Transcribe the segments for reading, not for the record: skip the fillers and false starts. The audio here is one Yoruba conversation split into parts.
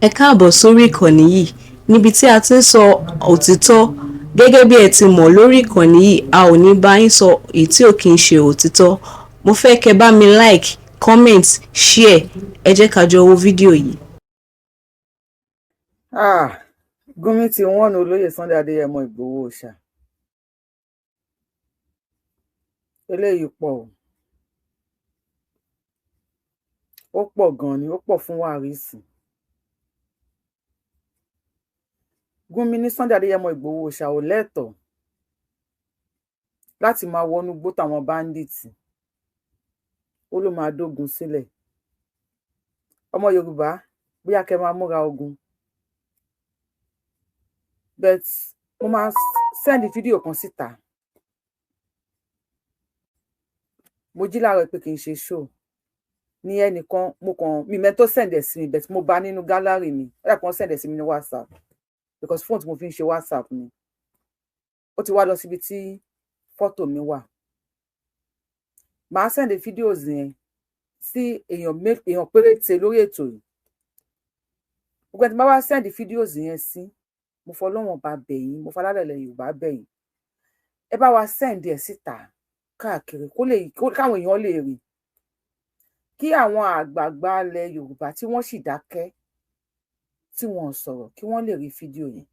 Ẹ káàbọ̀ sórí ìkànnì yìí níbi tí a ti ń sọ òtítọ́. Gẹ́gẹ́ bí ẹ ti mọ̀ lórí ìkànnì yìí, a ò ní bá yín sọ èyí tí ò kí ń ṣe òtítọ́. Mo fẹ́ kẹ́ bá mi like, comment, share. Ẹ jẹ́ ká jọ wo fídíò yìí. Gúnmi ti wọ́n ní olóyè Sunday Adéyẹmọ Ìgbòho Òòṣà. Eléyìí pọ̀ ó pọ̀ gan-an ni, ó pọ̀ fún wàrísì. Gúnmi ní Sunday Adéyẹmọ Ìgbòho Òòṣà ò lẹ́tọ̀ọ́ láti máa wọnú igbó táwọn báńdíìtì, ó ló máa dógun sílẹ̀. Ọmọ Yorùbá bóyá kẹ́ máa múra ogun, but mo máa send fídíò kan síta. Mo jí láàárọ̀ pé kì í ṣe show ní ẹnìkan, mi mẹ́ tó send ẹ̀ sí mi, but mo bá nínú gallery mi, ó yẹ kó send ẹ̀ sí mi ní WhatsApp because phone tí mo fi ń ṣe WhatsApp mi ó ti wá lọ síbi tí fọ́tò mi wà. Màá send videos yẹn sí èèyàn péréte lórí ètò yìí. Gbogbo ẹni tí bá wá send videos yẹn sí, mo fọlọ́wọ́n bá bẹ̀ yín, mo falálẹ̀lẹ̀ Yorùbá bẹ̀ yín, ẹ bá wa send ẹ̀ síta káàkiri káwọn èèyàn lè rí, kí àwọn àgbààgbà ilẹ̀ Yorùbá tí wọ́n sì dákẹ́ tí wọ́n sọ̀rọ̀ kí wọ́n lè rí fídíò yẹn,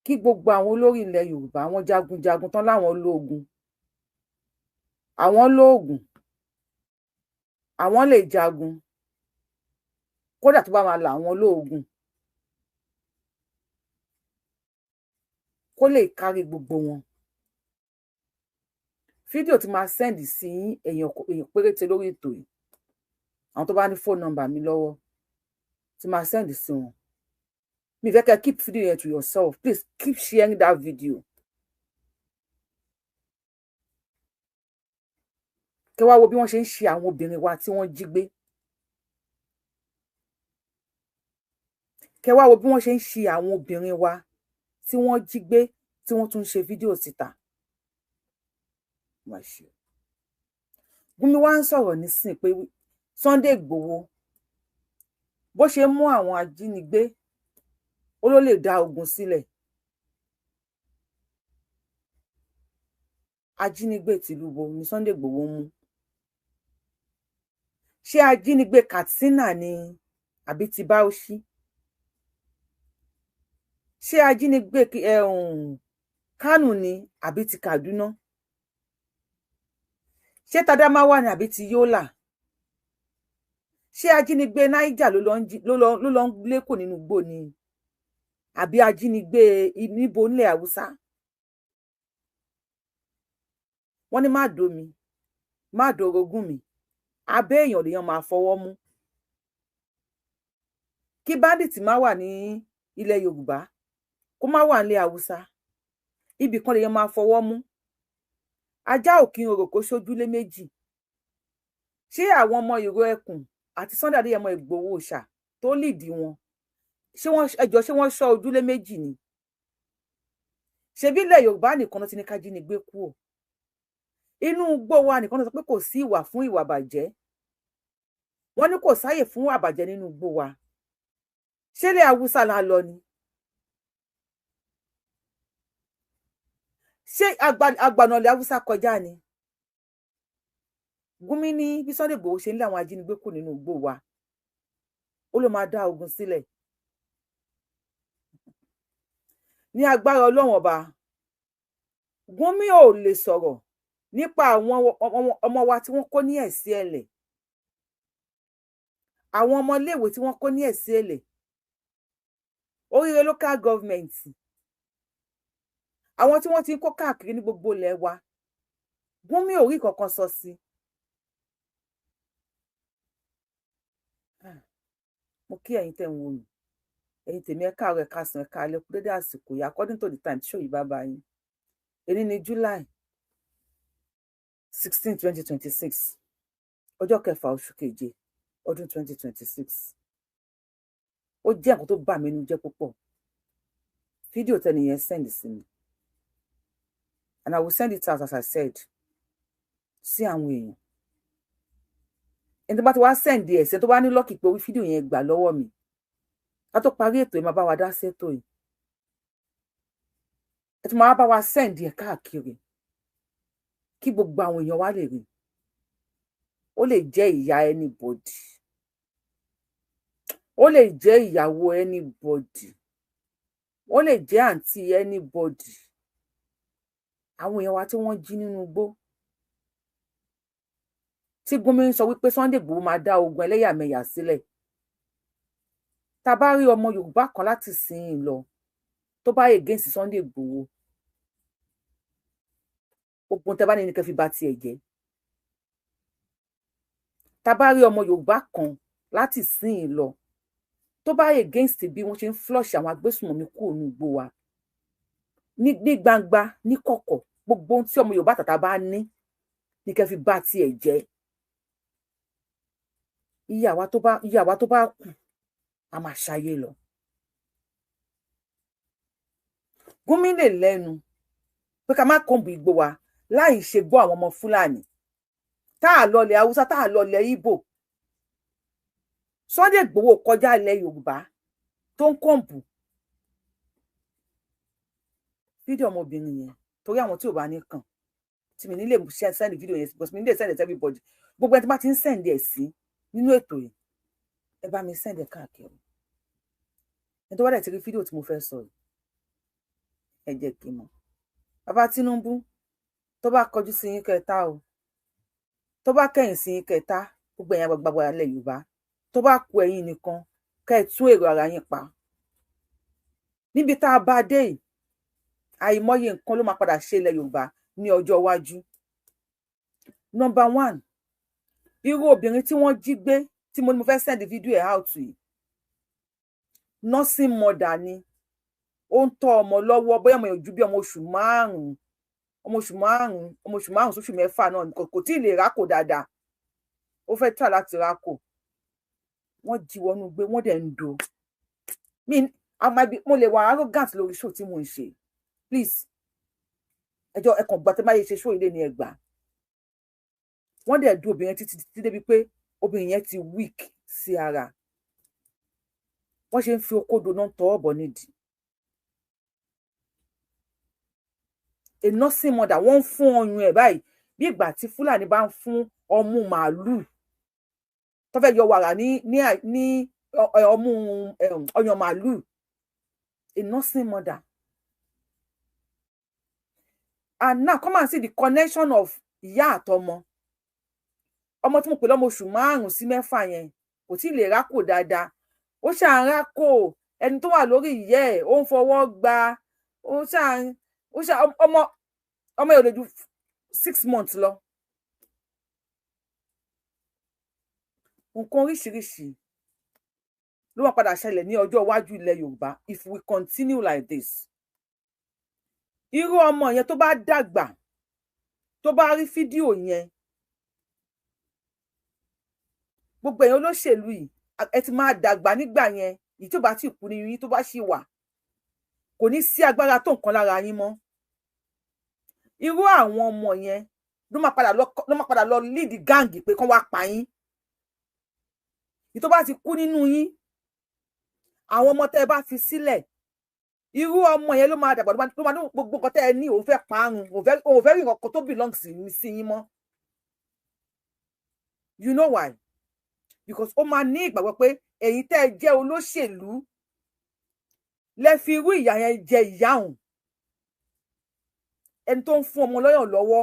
kí gbogbo àwọn olórí ilẹ̀ Yorùbá, àwọn jagunjagun tán láwọn lóògùn, àwọn lóògùn, àwọn lè jagun, kódà tó bá máa là àwọn lóògùn, kó lè kárí gbogbo wọn. Fídíò tí máa send sí èèyàn péréte lórí ètò yìí, àwọn tó bá ní phone number mi lọ́wọ́, tí máa send sí wọn. Mi fẹ́ kẹ́ keep video yẹn to yourself. Please keep sharing that video. Kẹ́ wá wo bí wọ́n ṣe ń ṣe àwọn obìnrin wa tí wọ́n jí gbé. Kẹ́ wá wo bí wọ́n ṣe ń ṣe àwọn obìnrin wa tí wọ́n jí gbé, tí wọ́n tún ṣe fídíò síta. Gúnmi wá ń sọ̀rọ̀ nísìn pé Sunday Ìgbòho bó ṣe mú àwọn ajínigbé, ó ló lè dá ogun sílẹ̀. Ajínigbé tìlúbo ni Sunday Ìgbòho mú. Ṣé ajínigbé Katsina ni àbí ti Bauchi? Ṣé ajínigbé Kánò ni àbí ti Kaduna? Ṣé Tadamawa ni àbí ti Yola? Ṣé ajínigbé Niger ló lọ ń lékò nínú igbó ni àbí ajínigbé níbo nílẹ̀ Haúsá? Wọ́n ní má domi, má dorogún mi, abẹ́ èèyàn lèèyàn máa fọwọ́ mú. Kí báńdíìtì má wà ní ilẹ̀ Yorùbá, kó má wà nílẹ̀ Haúsá, ibì kan lèèyàn máa fọwọ́ mú. Ajá ò kí ń rò kó ṣojúlé méjì. Ṣé àwọn ọmọ Ìró Ẹkùn àti Sunday Adéyẹmọ Ìgbòho Òòṣà tó lìdí wọn, ṣé wọ́n ṣọ́ ojúlé méjì ni? Ṣebí ilẹ̀ Yorùbá nìkan ló ti ní kájínigbé kúrò? Inú igbó wa nìkan ló sọ pé kò sí ìwà fún ìwà bàjẹ́. Wọ́n ní kò sáyè fún ìwà bàjẹ́ nínú igbó wa. Ṣé ilẹ̀ Haúsá la lọ ni? Ṣé àgbànà ilẹ̀ Haúsá kọjá ni? Gúnmi ní bí Sunday Ìgbòho ṣe ń lé àwọn ajínigbé kù nínú igbó wa, ó ló máa dá ogun sílẹ̀. Ní agbára Ọlọ́run ọba, Gúnmi ò lè sọ̀rọ̀ nípa àwọn ọmọ wa tí wọ́n kó ní ẹ̀sí ẹ̀lẹ̀, àwọn ọmọléèwé tí wọ́n kó ní ẹ̀sí ẹ̀lẹ̀, Oríire local government, àwọn tí wọ́n ti ń kó káàkiri ní gbogbo ilẹ̀ wa. Gúnmi ò rí kankan sọ sí. Mo kí ẹ̀yin tẹ́ ń wò mí, ẹ̀yin tèmi ẹ káàárọ̀ ẹ káàsán ẹ káalẹ́ kú dédé àsìkò yìí according to the time tí show yìí bá bá yín. Èní ni July 16, 2026, ọjọ́ kẹfà oṣù keje ọdún 2026. Ó jẹ́ nǹkan tó bà mí nínú jẹ́ púpọ̀. Fídíò tẹ́niyẹn send sí mi, and I will send it out as I said sí àwọn èèyàn. Ẹni tó bá ti wá send ẹ̀ sí tó bá ní lọ́kì pé fídíò yẹn gbà lọ́wọ́ mi, ká tó parí ètò ẹ máa bá wa dá sétò yìí ẹ tún máa bá wa send ẹ káàkiri kí gbogbo àwọn èèyàn wa lè rí ó lè jẹ́ ìyá anybody ó lè jẹ́ ìyàwó anybody ó lè jẹ́ àǹtí anybody àwọn èèyàn wa tí wọ́n jí nínú igbó tí Gumi ń sọ wípé Sunday Igboho máa dá ogun ẹlẹ́yàmẹ̀yà sílẹ̀ tá a bá rí ọmọ Yorùbá kan láti sìn lọ tó bá against Sunday Igboho ogun tẹ́ bá ní kẹ́ fi bà tiẹ̀ jẹ́ tá a bá rí ọmọ Yorùbá kan láti sìn lọ tó bá against bí wọ́n ṣe ń flush àwọn agbésùnmọ̀mí kúrò ní igbó wa ní gbangba ní kọ̀kọ̀ gbogbo ohun tí ọmọ Yorùbá tàtà bá ní kẹ́ fi bà tiẹ̀ jẹ́ iye àwa tó bá kù a máa ṣayé lọ. Gumi lè lẹ́nu pé ká má kọ̀ǹbù igbó wa láì ṣe gbọ́ àwọn ọmọ Fúlàní tá a lọ ilẹ̀ Haúsá tá a lọ ilẹ̀ Ìgbò Sunday Igboho kọjá ilẹ̀ Yorùbá tó ń kọ̀ǹbù fídíò ọmọbìnrin yẹn torí àwọn tí ò bá ní kàn tí mi nílé send fídíò yẹn because mi nílé send it everybody gbogbo ẹni tí bá ti ń send ẹ̀ sí nínú ètò yìí ẹ bá mi send ẹ̀ káàkiri ẹni tó wá dẹ̀ ti rí fídíò tí mo fẹ́ sọ yìí ẹ jẹ́ kí n mọ̀ bàbá Tinubu tó bá kọjú sí yín kẹta o tó bá kẹ̀yìn sí yín kẹta gbogbo ẹ̀yin àgbàgbà ilẹ̀ Yorùbá tó bá kù ẹ̀yin nìkan kẹ́ ẹ tún èrò ara yín pa níbi tá a bá dé yìí àìmọye nǹkan ló máa padà ṣe ilẹ̀ Yorùbá ní ọjọ́ iwájú. Number 1 irú obìnrin tí wọ́n jí gbé tí mo ní mo fẹ́ send fídíò ẹ̀ out yìí nursing mother ni ó ń tọ́ ọmọ lọ́wọ́ bóyá ọmọ ojú bí ọmọ oṣù márùn-ún sóṣù mẹ́fà náà kò tí ì lè rákò dáadáa ó fẹ́ tà láti rákò wọ́n jí wọnú gbé wọ́n dẹ̀ ń do mo lè wà arrogant lórí show tí mo ń ṣe please ẹjọ́ ẹkàn gbà tẹ́ máa yẹ ṣe show ilé ní ẹgbàá wọ́n dẹ̀ du obìnrin títí débi pé obìnrin yẹn ti weak sí ara wọ́n ṣe ń fi okódo náà tọ́ ọ̀bọ nídìí a nursing mother wọ́n ń fún ọyàn ẹ̀ báyìí bí ìgbà tí Fúlàní bá ń fún ọmú màálùú tó fẹ́ yọ wàrà ní ọmú ọyàn màálùú a nursing mother and now come and see the connection of ìyá àtọmọ ọmọ tí mo pè lọ́mọ oṣù 5 sí 6 yẹn kò tí ì lè rákò dáadáa ó ṣáà ń rákò ẹni tó wà lórí ìyẹ́ ẹ̀ ó ń fọwọ́ gba ọmọ yóò lè ju 6 months lọ nǹkan oríṣiríṣi ló wá padà ṣẹlẹ̀ ní ọjọ́ iwájú ilẹ̀ Yorùbá if we continue like this irú ọmọ yẹn tó bá dàgbà tó bá rí fídíò yẹn gbogbo èèyàn olóṣèlú yìí ẹ ti máa dàgbà nígbà yẹn èyí tó bá ti kú ní yín tó bá ṣì wà kò ní sí agbára tó nǹkan lára yín mọ́ irú àwọn ọmọ yẹn ló máa padà lọ lead gáǹgì pé kán wá pa yín èyí tó bá ti kú nínú yín àwọn ọmọ tẹ́ ẹ bá fi sílẹ̀ irú ọmọ yẹn ló máa dàgbà ló máa ní gbogbo nǹkan tẹ́ ẹ ní òun fẹ́ parun òun fẹ́ rí nǹkan tó belong sí yín mọ́ you know why because ó máa ní ìgbàgbọ́ pé èyí tẹ́ ẹ jẹ́ olóṣèlú lẹ fi irú ìyà yẹn jẹ ìyá òun ẹni tó ń fún ọmọ lọ́yàn lọ́wọ́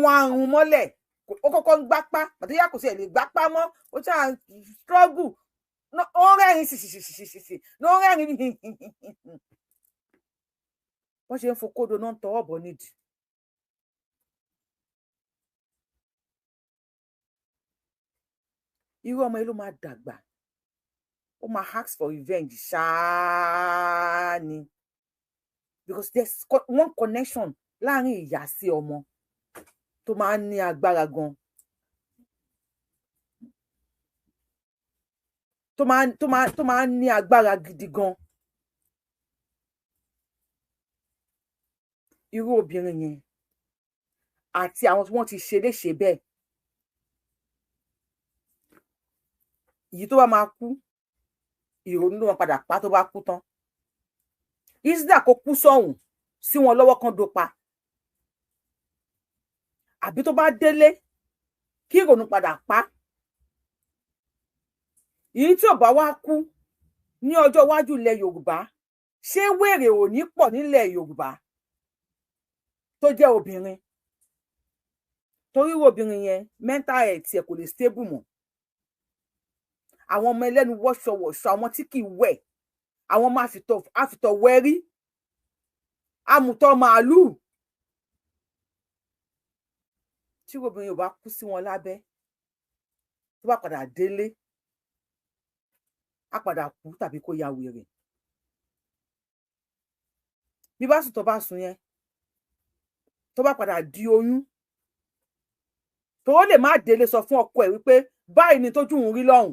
wọn àrùn mọ́lẹ̀ ó kọ́kọ́ ń gbápá àtúnyà kò sí ẹ̀ lè gbápá mọ́ ó ṣáà struggle ó rẹ́rìn ṣìṣìṣìṣìṣì ló rẹ́rìn wọ́n ṣe ń fokódo náà ń tọwọ́ bọ̀ nídìí. irú ọmọ yìí ló máa dàgbà ó máa ask for revenge ṣáá ni because there's one connection láàrin ìyá sí ọmọ tó máa ń ní agbára gan tó máa ń ní agbára gidi gan irú obìnrin yẹn àti àwọn tí wọ́n ti ṣe léṣe bẹ́ẹ̀ èyí tó bá máa kú ìrònú ló máa padà pa tó bá kú tán ìsídà kó kú sọ́hùn sí wọn lọ́wọ́ kan dópa àbí tó bá délé kí ìrònú padà pa èyí tí ò bá wá kú ní ọjọ́ iwájú ilẹ̀ Yorùbá ṣé wèrè ò ní pọ̀ nílẹ̀ Yorùbá tó jẹ́ obìnrin torí obìnrin yẹn mental health ẹ̀ kò lè stable mọ́ àwọn ọmọ ẹlẹ́nu wọ́ṣọwọ̀ṣọ àwọn tí kì í wẹ̀ àwọn ọmọ àfìtọ̀ wẹ́rí amùtọ̀ màálù tí obìnrin ò bá kú sí wọn lábẹ́ tó bá padà délé á padà kú tàbí kó ya wèrè bí bá sùn tó bá sùn yẹn tó bá padà di oyún tó lè má délé sọ fún ọkọ ẹ̀ wípé báyìí ni tójú òun rí lọ́hùn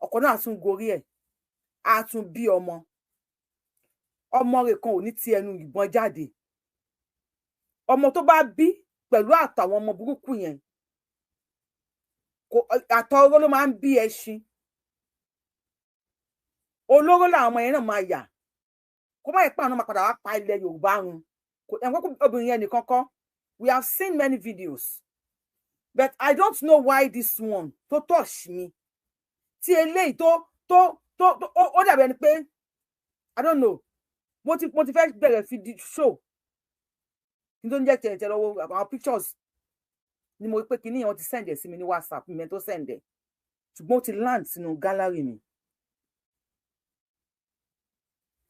ọkọ náà tún gorí ẹ̀ á tún bí ọmọ rẹ̀ kan ò ní ti ẹnu ìbọn jáde ọmọ tó bá bí pẹ̀lú àtàwọn ọmọ burúkú yẹn àtọ̀ oró ló máa ń bí ẹṣin olóró làwọn ọmọ yẹn náà máa yà kó má yẹ pé àwọn máa padà wá pa ilẹ̀ Yorùbá run ẹ̀wọ́n obìnrin yẹn nìkan kọ́ we have seen many videos but I don't know why this one tó touch me tí eléyìí ó dàbí ẹni pé I don't know mo ti fẹ́ bẹ̀rẹ̀ fídíò show kí n tó ń jẹ́ tẹ̀yìntẹ̀ lọ́wọ́ àwọn pictures ni mo rí pé kíní yẹn wọ́n ti send ẹ̀ sí mi ní WhatsApp mi tó send ẹ̀ ṣùgbọ́n ó ti land sínú gallery mi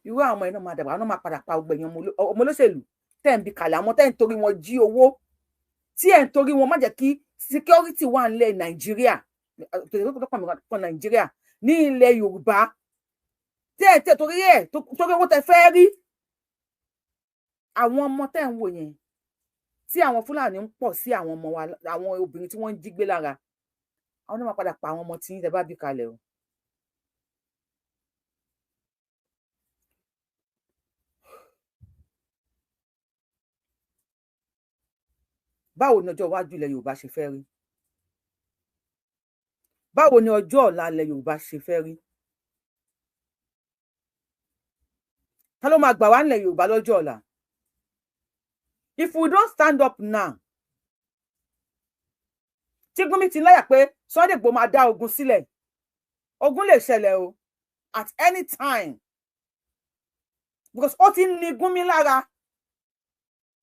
irú àwọn ọmọ yẹn náà máa dàgbà àwọn náà máa padà pa ọgbẹ̀yìn ọmọ olóṣèlú tẹ́ ń bi kalẹ̀ àwọn tẹ́ ń torí wọn jí owó tí ẹ̀ ń torí wọn má jẹ́ kí security wà nílẹ̀ Nàìjíríà Nàìjíríà ní ilẹ̀ Yorùbá tí ẹ̀ tẹ́ torí owó tẹ́ fẹ́ rí àwọn ọmọ tẹ́ ń wò yẹn tí àwọn Fúlàní ń pọ̀ sí àwọn ọmọ wa àwọn obìnrin tí wọ́n ń jí gbé lára àwọn náà máa padà pa àwọn ọmọ tí yín tẹ́ bá bí kalẹ̀ o. báwo ni ọjọ́ iwájú ilẹ̀ Yorùbá ṣe fẹ́ rí báwo ni ọjọ́ ọ̀la ilẹ̀ Yorùbá ṣe fẹ́ rí ta ló máa gbà wá nílẹ̀ Yorùbá lọ́jọ́ ọ̀la if we don't stand up now tí Gumi ti láyà pé Sunday Igboho máa dá ogun sílẹ̀ ogun lè ṣẹlẹ̀ o at any time because ó ti ń ní Gumi lára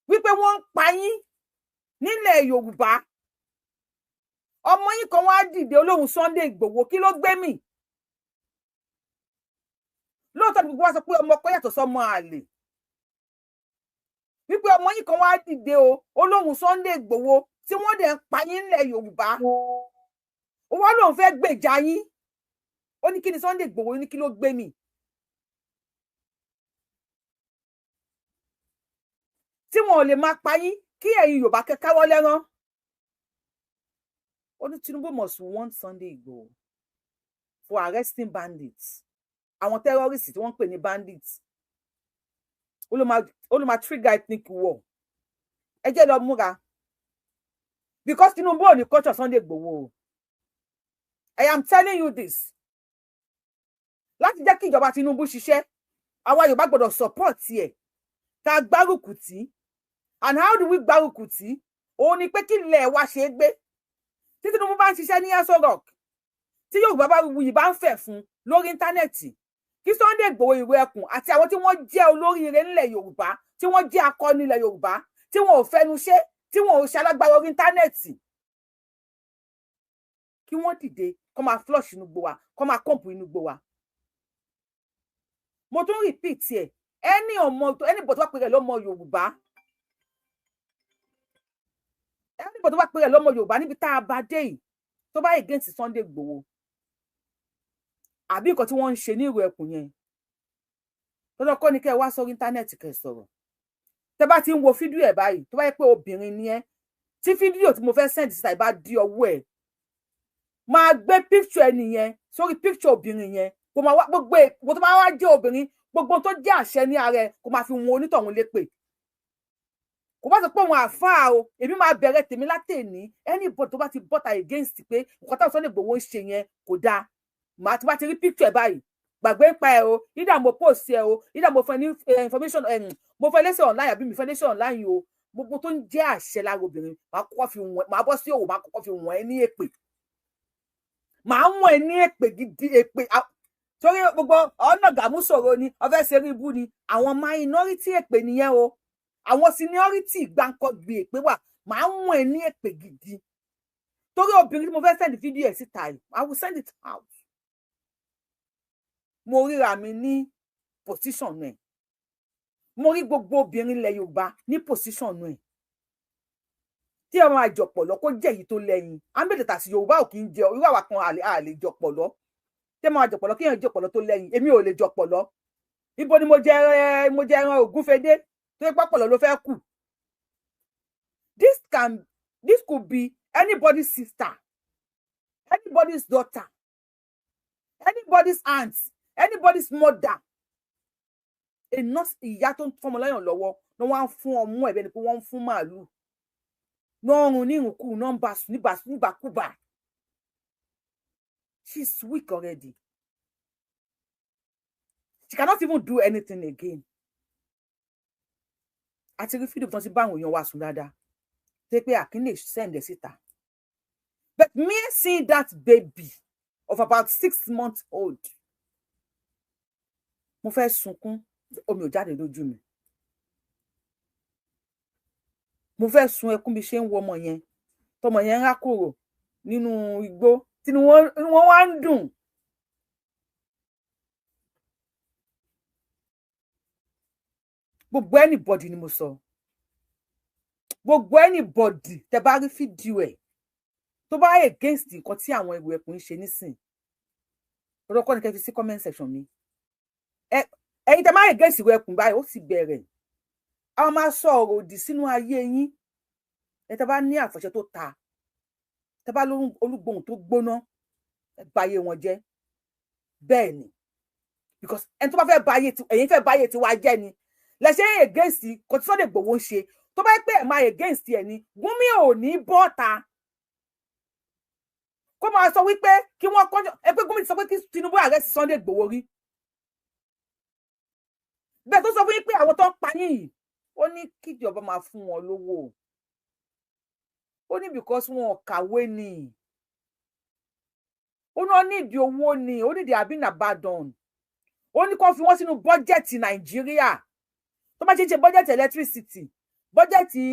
wípé wọ́n ń pa yín nílẹ̀ Yorùbá ọmọ yín kan wá dìde olóhùn Sunday Igboho kí ló gbé mì lóòótọ́ ni gbogbo wa sọ pé ọmọ ọkọ yàtọ̀ sọmọ àlè wípé ọmọ yín kan wá dìde o olóhùn Sunday Igboho tí wọ́n dẹ̀ ń pa yín nílẹ̀ Yorùbá ó wá lóun fẹ́ gbèjà yín ó ní kí ni Sunday Igboho ní kí ló gbé mì tí wọn ò lè máa pa yín kí ẹ̀yin Yorùbá kẹ́káwọ́ lẹ́rán ó ní Tinubu must want Sunday Igboho for arresting bandits àwọn terrorists tí wọ́n ń pè ní bandits ó ló máa trigger ethnic war ẹ jẹ́ lọ múra because Tinubu ò ní culture Sunday Igboho I am telling you this láti jẹ́ kí ìjọba Tinubu ṣiṣẹ́ àwa Yorùbá gbọ́dọ̀ support ẹ̀ ká gbárùkù tì and how do we gbárùkù tì òun ni pé kí ilẹ̀ wa ṣe é gbé tí Tinubu bá ń ṣiṣẹ́ ní Aso Rock tí Yorùbá bá wuyì bá ń fẹ̀ fún lórí íńtánẹ́ẹ̀tì kí Sunday Igboho ìwé ẹkùn àti àwọn tí wọ́n jẹ́ olóríire nílẹ̀ Yorùbá tí wọ́n jẹ́ akọni nílẹ̀ Yorùbá tí wọn ò fẹnu ṣe tí wọn ò ṣalágbára orí íńtánẹ́ẹ̀tì kí wọ́n dìde kó máa flush inú gbó wa kó máa kọ́ǹpù inú gbó wa. mo tún repeat ẹ̀ ẹni bọ̀ tó bá pè rẹ̀ lọ́mọ Yorùbá ẹni bọ̀ tó bá pè rẹ̀ lọ́mọ Yorùbá níbi tá a bá dé yìí tó bá against Sunday Igboho àbí nǹkan tí wọ́n ń ṣe ní ìrò ẹkùn yẹn lọ́dọ̀ kọ́ ni kẹ́ ẹ wá sórí íńtánẹ́ẹ̀tì kẹ́ ẹ sọ̀rọ̀ tẹ́ bá ti ń wo fídíò ẹ̀ báyìí tó bá yẹ pé obìnrin ni ẹ́ tí fídíò tí mo fẹ́ send síta ìbá di ọwọ́ ẹ̀ máa gbé picture ẹ nìyẹn sórí picture obìnrin yẹn kò máa wá gbogbo tó bá wá jẹ́ obìnrin gbogbo tó jẹ́ àṣẹ ní ara ẹ̀ kò máa fi wọn onítọ̀hún lépè kò bá sọ pé òun àfáà o èmi máa bẹ̀rẹ̀ tèmi látẹ̀ní anybody tó bá ti bọ́ta against pé nǹkan táwọn Sunday Igboho ń ṣe yẹn kò dáa màá ti bá ti rí picture ẹ̀ báyìí gbàgbé ń pa ẹ o either mo post ẹ o either mo fẹ́ ní information mo fẹ́ lẹ́sẹ̀ online àbí mi fẹ́ lẹ́sẹ̀ online o gbogbo tó ń jẹ́ àṣẹ lára obìnrin màá kọ́kọ́ fi wọ̀n màá bọ́ sí òwò màá kọ́kọ́ fi wọ̀n ẹ ní èpè màá wọ̀n ẹ ní èpè gidi èpè torí gbogbo ọ̀nà gàmú sọ̀rọ̀ ni ọ̀fẹ́ ṣe rí ibú ni àwọn minority èpè nìyẹn o àwọn seniority gbáǹkọ́ gbé èpè wà màá wọ̀n ẹ ní èpè gidi torí obìnrin tí mo fẹ́ send fídíò ẹ̀ síta yìí I will send it out mo ríra mi ní position náà mo rí gbogbo obìnrin ilẹ̀ Yorùbá ní position náà tí ọmọ àjọpọ̀lọ́ kó jẹ́ èyí tó lẹ́yìn àmbẹ̀dẹ̀ tàṣí Yorùbá ò kì í jẹ irú àwa kan àlè jọpọ̀lọ́ tí ọmọ àjọpọ̀lọ́ kí èèyàn jọpọ̀lọ́ tó lẹ́yìn èmi ò lè jọpọ̀lọ́ ibo ni mo jẹ ẹran ògúnfẹdé tó yẹ pápọ̀lọ́ ló fẹ́ kù this could be anybody's sister anybody's daughter anybody's aunt anybody's mother ìyá tó ń fọmọ lẹ́yìn lọ́wọ́ ni wọ́n á fún ọmú ẹ̀bẹ̀ ni pé wọ́n ń fún màálù lọ́rùn ní ìrùnkù nọ́mbà nígbàkúgbà she's weak already she cannot even do anything again àti rí fídíò tó ti bá àwọn èèyàn wa sùn dáadáa tó pé àkínlè send ẹ̀ síta but me seeing that baby of about 6 months old mo fẹ́ sunkún omi ò jáde lójú mi mo fẹ́ sun ẹkún bí ṣe ń wo ọmọ yẹn tọmọ yẹn ń rákòrò nínú igbó tí wọ́n wá ń dùn gbogbo anybody ni mo sọ gbogbo anybody tẹ́ bá rí fídíò ẹ̀ tó bá against nǹkan tí àwọn èrò ẹkùn ń ṣe nísìn lọ́kọ́ ni kẹ́ fi sí comment section mi ẹ̀yin tẹ́ máa against ìwé ẹkùn báyìí ó sì bẹ̀rẹ̀ àwọn máa sọ ọ̀rọ̀ òdì sínú ayé yín ẹ tẹ́ bá ní àfọ̀ṣẹ tó ta tẹ́ bá olúgbòhùn tó gbóná báyé wọn jẹ́ bẹ́ẹ̀ ni because ẹni tó bá fẹ́ báyé ẹ̀yin fẹ́ báyé tiwa jẹ́ ni lẹ́sẹ̀ against kò tí Sunday Igboho ń ṣe tó bá pẹ́ ẹ̀ máa against ẹ̀ ni Wunmi ò ní bọ́ta kó máa sọ wípé kí wọ́n kọ́jọ́ ẹ pé Wunmi sọ pé kí Tinubu arrest Sunday Igboho rí bẹ́ẹ̀ tó sọ fún yín pé àwọn tó ń pa yín yìí ó ní kíjọba máa fún wọn lówó ó ní because wọn ò kàwé ni ó ní wọn nídìí owó ni ó nídìí abin abadan ó ní kó fi wọn sínú bọ́jẹ̀tì Nàìjíríà tó bá ṣe bọ́jẹ̀tì electricity bọ́jẹ̀tì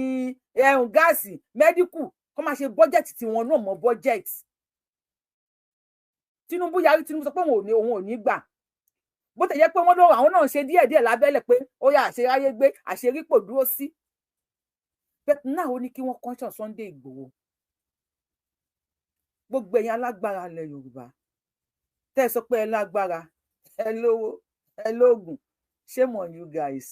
gáàsì mẹ́díkù kó máa ṣe bọ́jẹ̀tì tí wọn náà mọ bọ́jẹ̀tì Tinubu sọ pé òun ò ní gbà bó tẹ̀ jẹ́ pé wọ́n lọ́wọ́ àwọn náà ṣe díẹ̀díẹ̀ lábẹ́lẹ̀ pé ó yá àṣeráyé gbé àṣerípò dúró sí bẹ́ẹ̀ náà ó ní kí wọ́n kọ́ńtàn Sunday Igboho gbogbo ẹ̀yin alágbára ilẹ̀ Yorùbá tẹ́ ẹ sọ pé ẹ lágbára ẹ lówó ẹ lóògùn shame on you guys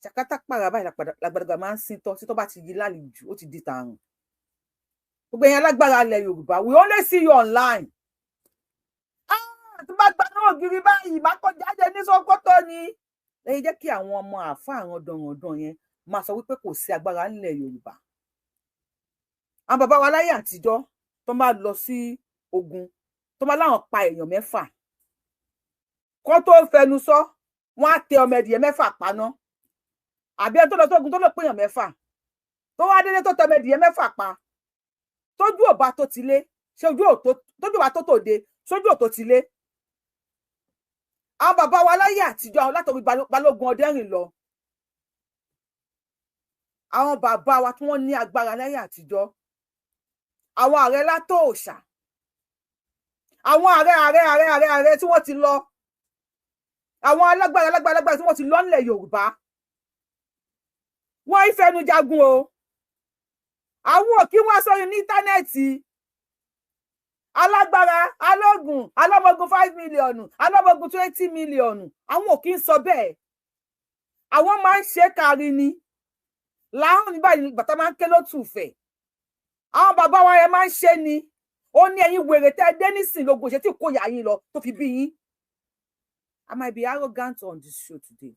ṣàkátà pàrà báyìí làgbàdàgbà máa ń sin tọ́ títọ́ bá ti yí lálejò ó ti di tààrùn gbogbo ẹ̀yin alágbára ilẹ̀ Yorùbá we only see you online tó bá gba náà gírí báyìí má kọ́ jáde ní Sókótó ni lẹ́yìn jẹ́ kí àwọn ọmọ àáfà àwọn dọ̀rọ̀dọ̀ yẹn máa sọ wípé kò sí agbára nílẹ̀ Yorùbá àwọn bàbá wa láyé àtijọ́ tó máa lọ sí ogun tó máa láwọn pa èèyàn 6 kó tó fẹnu sọ wọ́n á tẹ ọmọ ẹdìyẹ 6 paná àbí ẹni tó lọ sógun tó lọ pé èèyàn 6 tó wá délé tó tẹ ọmọ ẹdìyẹ 6 pa tójú ò bá tó ti lé ṣé ojú ò tó tójú bá tó tòde sójú ò tó ti lé àwọn bàbá wa láyé àtijọ́ látọ̀rí Balógun Ọdẹ́rìn lọ àwọn bàbá wa tí wọ́n ní agbára láyé àtijọ́ àwọn ààrẹ Látòòṣà àwọn ààrẹ tí wọ́n ti lọ àwọn alágbára tí wọ́n ti lọ nílẹ̀ Yorùbá wọ́n ìfẹnu jagun o àwọn òkí wọ́n sọ̀rọ̀ ní íńtánẹ́ẹ̀tì alágbára alógun alọ́mọgun 5 mílíọ̀nù alọ́mọgun 20 mílíọ̀nù àwọn ò kí ń sọ bẹ́ẹ̀ àwọn máa ń ṣe kárí ni láwọn nígbà yìí bàtà máa ń ké lótùfẹ̀ àwọn bàbá wa yẹn máa ń ṣe ni ó ní ẹ̀yin wèrè tẹ́ dé nísìn lógo ṣe tí kò yà yín lọ tó fi bí yín. I might be arrogant on this show today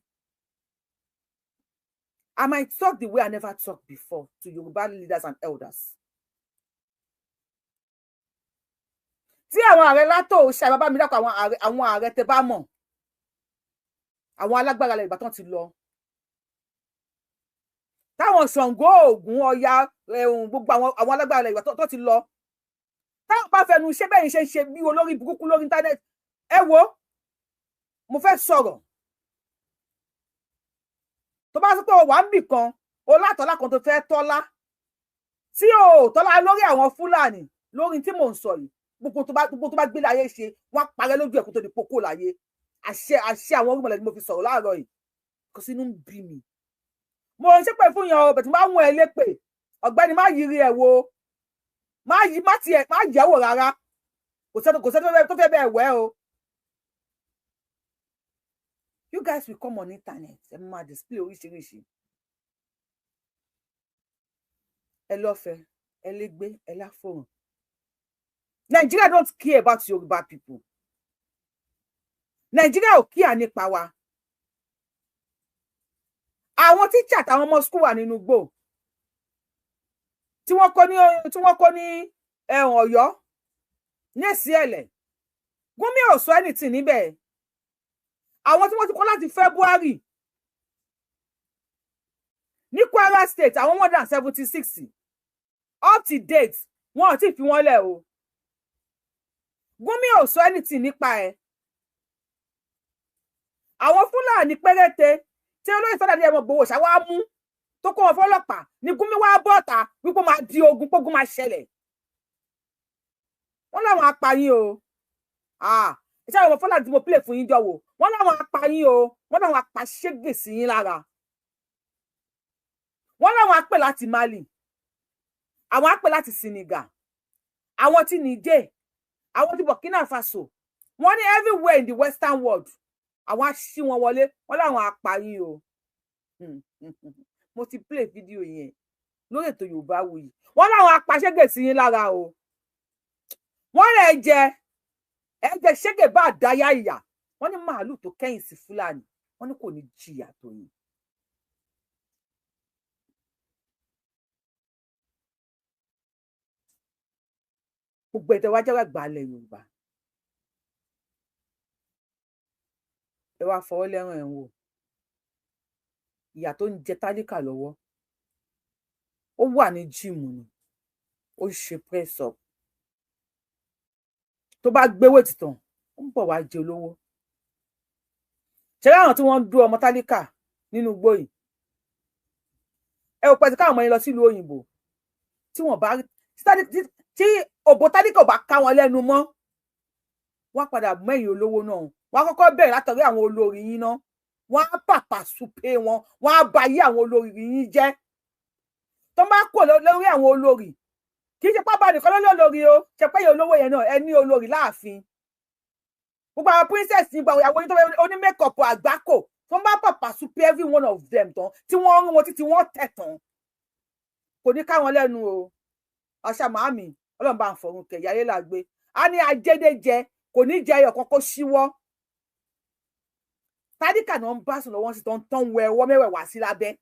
I might talk the way I never talked before to Yoruba leaders and elders. Tí àwọn ààrẹ látò ṣe bàbá mi dákọ̀ àwọn ààrẹ tẹ́ bá mọ̀. Àwọn alágbára lẹ̀ ìgbà tán ti lọ. Táwọn Ṣàngó, Ògún, Ọya, gbogbo àwọn alágbára lẹ̀ ìgbà tó ti lọ. Táwọn bá fẹnu ṣe bẹ́ẹ̀ ṣe ń ṣe bí olórí burúkú lórí internet. Ẹ wo, mo fẹ́ sọ̀rọ̀. Tó bá sọ pé o wà ń bì kan, o látọ̀lá kan tó fẹ́ tọ́lá. Tí o tọ́lá lórí àwọn Fúlàní lórí tí mò ń sọ yìí. Gbogbo tó bá gbé láyé ṣe, wọ́n parẹ́ lójú ẹ̀kú tó di pokó láyé. Àṣẹ àwọn orúmọlẹ̀ ni mo fi sọ̀rọ̀ láàárọ̀ yìí. Kò sínú ń bí mi. Mo ń ṣépè fún yan o, bẹ̀tí máa ń wọ̀n ẹ lépè. Ọ̀gbẹ́ni má yiri ẹ̀ wo. Má yẹ̀wò rárá. Kò sẹ́ni tó fẹ́ bẹ́ẹ̀ wẹ́ o. You guys will come on internet. Ẹ máa display oríṣiríṣi. Ẹ lọ́fẹ̀ẹ́, ẹ légbé, ẹ láfòràn. Nigeria don't care about Yoruba people. Nigeria ò kíà nípa wa. Àwọn teacher àtàwọn ọmọ school wà nínú igbó. Tí wọ́n kọ́ ní Ọ̀yọ́. Ní Èsìẹ̀lẹ̀. Gúnmi ò sọ anything níbẹ̀. Àwọn tí wọ́n ti kọ́ láti February. Ní Kwara State, àwọn 176. Up to date, wọ́n ò tí fi wọ́n lẹ̀ o. Gúnmi ò sọ anything nípa ẹ̀. Àwọn Fúlàní péréte tí olóyè Fẹ́dà ní ẹmọ gbowó ṣá wá mú tó kó wọn fọ́lọ́pàá ní Gúnmi wá bọ́ta wípé máa di ogun pógun máa ṣẹlẹ̀. Wọ́n láwọn apààyàn o. Ìṣe àwọn Fúlàní tí mo play fún yín jọ wò. Wọ́n láwọn apààyàn o. Wọ́n láwọn apàṣégè sí yín lára. Wọ́n láwọn apè láti Mali. Àwọn apè láti Senegal. Àwọn tí Niger. Àwọn tí Burkina Faso. Wọ́n ní everywhere in the Western world. Àwọn aṣí wọn wọlé. Wọ́n láwọn apààyàn o. Mo ti play fídíò yẹn lórí ètò Yorùbáwùyí. Wọ́n láwọn apàṣégè sí yín lára o. Wọ́n lè jẹ ṣégè bá àdáyà ìyà. Wọ́n ní màálù tó kẹ́yìn sí Fúlàní. Wọ́n ní kò ní jìyà tó yín. Gbogbo ẹ̀tẹ̀ wá jẹ́ wá gbàlẹ̀ Yorùbá. Ẹ wá fọwọ́ lẹ́ràn ẹ̀ ń wò. Ìyà tó ń jẹ tálíkà lọ́wọ́. Ó wà ní jíìmù ni. Ó ṣe press up. Tó bá gbé wéètì tán, ó ń bọ̀ wá jẹ olówó. Ṣé láwọn tí wọ́n ń dú ọmọ tálíkà nínú igbó yìí? Ẹ ò pẹ̀sì káwọn ọmọ yẹn lọ sílùú òyìnbó. Tí wọ́n bá tí òbò tálíkà ò bá ká wọn lẹ́nu mọ́, wọ́n padà mẹ́yìn olówó náà. Wọ́n á kọ́kọ́ bẹ̀rẹ̀ látọ̀rí àwọn olórí yín náà. Wọ́n á pàpà súpé wọn. Wọ́n á ba ayé àwọn olórí yín jẹ́. Tó bá kò lórí àwọn olórí, kì í ṣe pápá nìkan lólórí o. Ṣe pé olówó yẹn náà ẹ ní olórí láàfin. Gbogbo àwọn princess ní gbàgbọ́ ìyàwó yín tó oní makeup àgbákò. Tó bá pàpà súpé every one of them tán. Tí wọ́n rún wọn títí wọ́n tẹ̀ tán. Kò ní ká wọn lẹ́nu o. Àṣà màámi, Ọlọ́run bá ń fọ̀run kẹ̀ yáyé làgbé. A ní ajédéjẹ, kò ní jẹ ẹyọ kan kó ṣíwọ́. Tádíkà náà ń bá sùn lọ́wọ́ sí tó ń tán wẹ ọwọ́ mẹ́wẹ̀ẹ̀wá sí lábẹ́.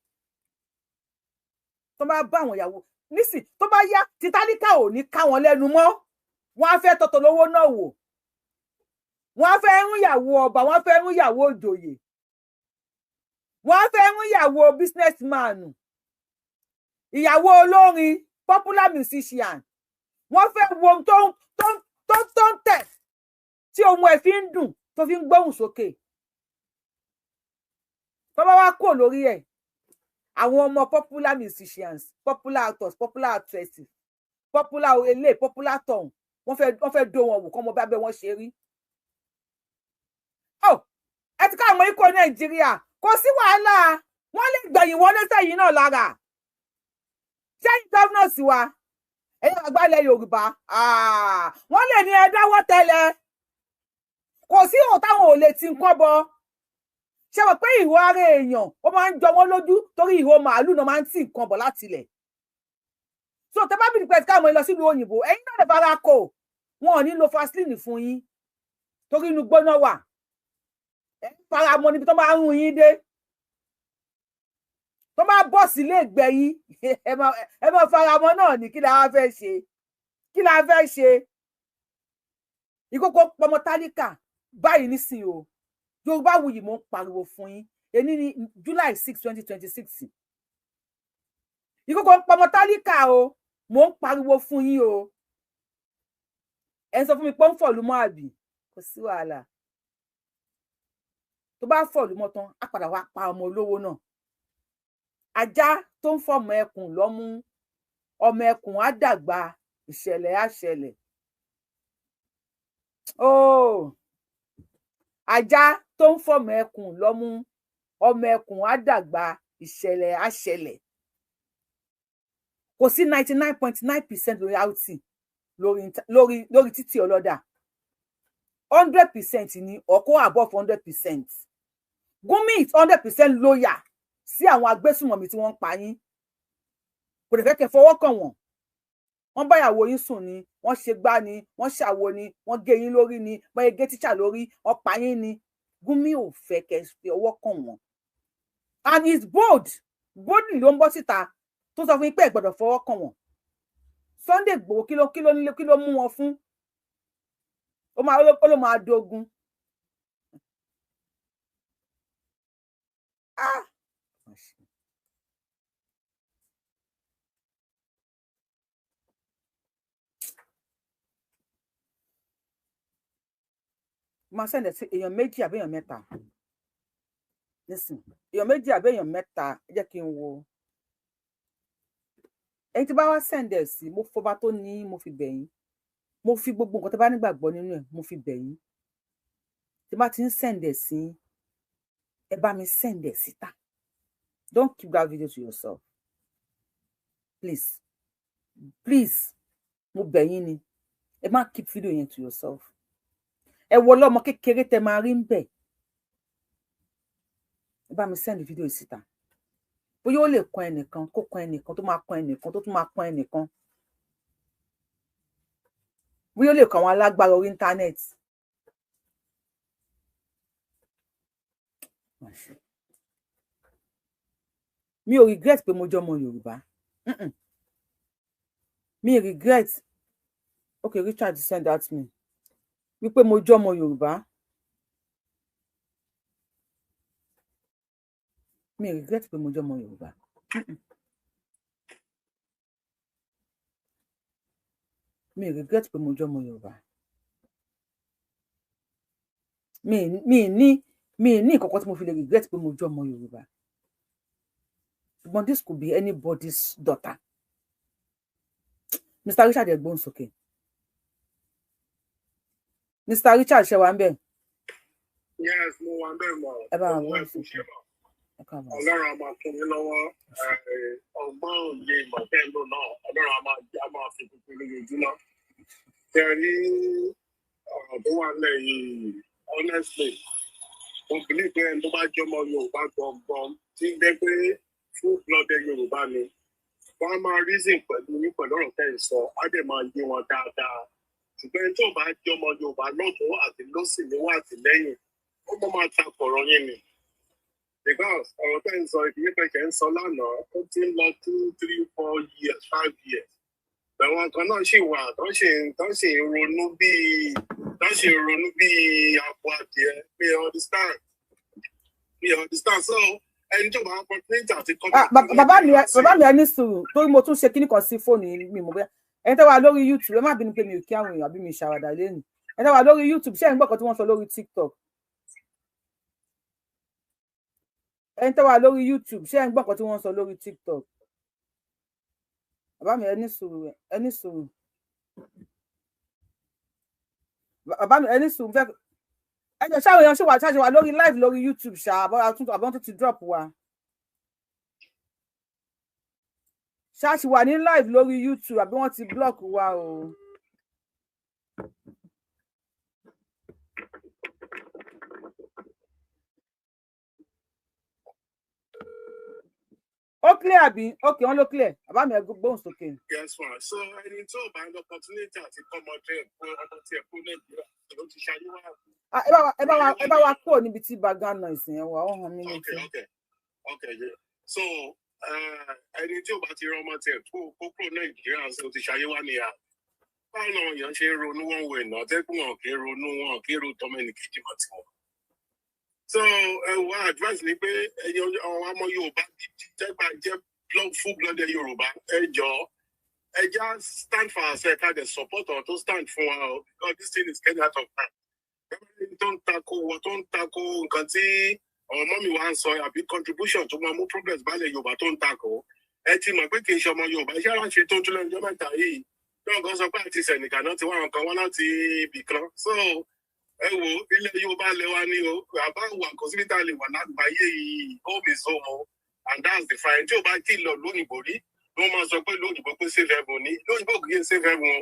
Tó bá bá àwọn ìyàwó nísìn tó bá yá tí tálíkà ò ní ká wọn lẹ́nu mọ́. Wọ́n á fẹ́ tọ́tọ̀ lówó náà wò. Wọ́n á fẹ́ rún ìyàwó ọba, wọ́n á fẹ́ rún ìyàwó òjòyè. Wọ́n á fẹ́ rún ìyàwó businessman. Ìyàwó olórin, popular musician. Wọ́n fẹ́ wo ohun tó ń tẹ̀ tí ohun ẹ̀ fi ń dùn tó fi ń gbóhùn sókè. Tó bá wá kò lórí ẹ̀, àwọn ọmọ popular musicians, popular actors, popular actresses, popular elé, popular tọ̀hún, wọ́n fẹ́ dó wọn wò kọ́ mọ bá bẹ́ wọ́n ṣe rí. Ẹ ti ká àwọn ikọ̀ Nàìjíríà, kò sí wàhálà, wọ́n lè gbẹ̀yìn wọlé sẹ́yìn náà lára. Sẹ́yìn governors wa, ẹ̀yin àgbàlẹ̀ Yorùbá, wọ́n lè ní ẹ dáwọ́ tẹ́lẹ̀. Kò sí ohun táwọn ò lè ti nǹkan bọ. Ṣé mọ̀ pé ìhó ara èèyàn ó máa ń jọ wọ́n lójú torí ìhó màálù náà máa ń tì nǹkan bọ̀ láti ilẹ̀. So tẹ́ bá bìrì pẹ̀sì káwọn lọ sílùú òyìnbó, ẹ̀yin náà lè fara kò. Wọn ò ní lo Vaseline fún yín torí inú gbóná wà. Ẹ fara mọ́ níbi tó máa ń rún yín dé. tó bá bọ́ sílé ìgbẹ̀yìn ẹ máa faramọ́ náà ní kí la wá fẹ́ ṣe kí la fẹ́ ṣe ìkókó pọmọ tálíkà báyìí nísìnyí o Yorùbáwùyí mò ń pariwo fún yín èní ní July 6 2026 ìkókó pọmọ tálíkà o mò ń pariwo fún yín o ẹ ń sọ fún mi pé ń fọ̀lú mọ́ àbí kò sí wàhálà tó bá fọ̀lú mọ́ tán á padà wá pa ọmọ olówó náà ajá tó ń fọmọ ẹkùn lọ́mú ọmọ ẹkùn á dàgbà ìṣẹ̀lẹ̀ á ṣẹlẹ̀ oh ajá tó ń fọmọ ẹkùn lọ́mú ọmọ ẹkùn á dàgbà ìṣẹ̀lẹ̀ á ṣẹlẹ̀ kò sí 99.9% loyalty lórí títí ọlọ́dà 100% ni ọkọ above 100%. Gumi is 100% loyal sí àwọn agbésùnmọ̀mí tí wọ́n ń pa yín kò lè fẹ́ kẹ́ fọwọ́ kàn wọ́n wọ́n báyàwó yín sùn ni wọ́n ṣe gbá ni wọ́n ṣàwo ni wọ́n gé yín lórí ni wọ́n gé tíṣà lórí wọ́n pa yín ni Gumi ò fẹ́ kẹ́ fi ọwọ́ kàn wọ́n and he is boldly ló ń bọ́ síta tó sọ fún yín pé ẹ gbọ́dọ̀ fọwọ́ kàn wọ́n Sunday Igboho kí ló mú wọn fún ó ló máa dogun máa sẹ́ndẹ̀ sí èèyàn méjì àbí èèyàn mẹ́ta nísìn èèyàn méjì àbí èèyàn mẹ́ta ẹ jẹ́ kí n wo ẹni tí bá wá sẹ́ndẹ̀ sí mo fọba tó ní mo fi bẹ̀ yín mo fi gbogbo nǹkan tó bá nígbàgbọ́ nínú ẹ̀ mo fi bẹ̀ yín tí bá ti ń sẹ́ndẹ̀ sí ẹ bá mi sẹ́ndẹ̀ síta don't keep that video to yourself please mo bẹ̀ yín ni ẹ má keep video yẹn to yourself ẹ wo lọ́mọ kékeré tẹ máa rí ń bẹ̀ ẹ bá mi send video yìí síta bóyá ó lè kan ẹnìkan kó kan ẹnìkan tó máa kan ẹnìkan tó tún máa kan ẹnìkan bóyá ó lè kan àwọn alágbára orí íńtánẹ́ẹ̀tì mi ò regret pé mo jẹ́ ọmọ Yorùbá mi regret okay Richard send that to me wípé mo jẹ́ ọmọ Yorùbá mi regret pé mo jẹ́ ọmọ Yorùbá mi regret pé mo jẹ́ ọmọ Yorùbá mi ní nǹkan tí mo fi lè regret pé mo jẹ́ ọmọ Yorùbá ṣùgbọ́n this could be anybody's daughter Mr. Richard ẹ̀gbọ́n sókè Mr. Richard ṣe wà ń bẹ̀. Yes, mo wà ń bẹ̀ mọ́. Ẹ bá wọn wọ́n fún ṣe. Ọlọ́run a máa fún mi lọ́wọ́ ọgbọ́n òye ìmọ̀tẹ́ ìlú náà Ọlọ́run a máa fi pípé lójoojúmọ́. Ṣé rí ọ̀rọ̀ tó wà nílẹ̀ yìí honestly mo believe pé ẹni tó bá jọmọ Yorùbá gbọ̀ngbọ̀n tí ń gbẹ́ pé full blooded Yorùbá ni wọ́n á máa reason pẹ̀lú ọ̀rọ̀ tẹ́ ẹ sọ á dẹ̀ máa yé wọn dáadáa. Ṣùgbọ́n tó bá jẹ́ ọmọ Yorùbá lọ́tún àti lọ́sì níwá àtìlẹ́yìn ó mọ́ máa ta kọ̀rọ̀ yẹn ni. Because ọ̀rọ̀ tẹ́ ń sọ ìdílé pẹ̀kẹ́ ń sọ lánàá ó ti ń lọ 2, 3, 4 years 5 years. Bẹ̀wọ̀n kan náà ṣì wà tó ṣì ń ronú bíi àpò adìẹ mi understand so ẹni tó bá opportunity àti kọ́. Bàbá mi ẹni sùúrù torí mo tún ṣe kíní kan sí fóònù mi mọ̀ bẹ́ẹ̀. Ẹni tó wà lórí YouTube ẹ má bínú pé mi ò kí àwọn èèyàn àbí mi ṣàwàdà lẹ́nu ẹni tó wà lórí YouTube ṣé ẹ̀ ń gbọ́ kan tí wọ́n sọ lórí TikTok ẹni tó wà lórí YouTube ṣé ẹ̀ ń gbọ́ kan tí wọ́n sọ lórí TikTok bàbá mi ẹni sùúrù bàbá mi ẹni sùúrù fẹ́ ẹjọ́ ṣáwọn èèyàn ṣe wà lórí live lórí YouTube ṣá àbọ̀ tó ti drop wa. ṣáàṣì wà ní live lórí YouTube àbí wọ́n ti block wa o. ó clear àbí okay wọ́n ló clear bàbá mi gbóhùn sókè. Yes ma so ẹni tó bá ń opportunity àti kọ́mọdé fún ọmọ tí ẹ kú Nàìjíríà ló ti ṣayé wá. ẹ bá wa kúrò níbi tí background noise yẹn wà ó hàn mí létí. Okay. So ẹni tí ò bá ti rán ọmọ tiẹ̀ kó kúrò Nàìjíríà ṣe ó ti ṣayé wá nìyà báwo làwọn èèyàn ṣe ń ronú wọn wò ẹ̀nà tẹ́kùn wọn kì í ronú wọn kì í ro tọmọ ẹnì kejì mọ́ tiwọn. So ẹwà advice ni pé ẹ̀yin àwọn ọmọ Yorùbá gidi tẹ́gbà jẹ́ full blooded Yorùbá ẹ jọ̀ọ́ ẹ já stand for ourselves ká dẹ̀ support ọ̀ tó stand fún wa o because this thing is getting out of hand. Everything tó ń tako nǹkan tí ọmọ mi wá ń sọ àbí contribution tó máa mú progress bálẹ̀ Yorùbá tó ń tako ẹ ti mọ̀ pé kì í ṣe ọmọ Yorùbá iṣẹ́ aláṣẹ tó ń tún lẹ́nu ọjọ́ mẹ́ta yìí náà kan sọ pé àti sẹ̀nìkà náà ti wá àwọn kan wá láti ibì kan so ẹ wo ilẹ̀ Yorùbá lẹ́wà ní o àbá wà kò síbi tá a lè wà lágbàáyé yìí home is home o and that's the fine tí o bá kí lọ lóyìnbó rí ló máa sọ pé lóyìnbó pé save heaven ní lóyìnbó kì í ṣe save heaven o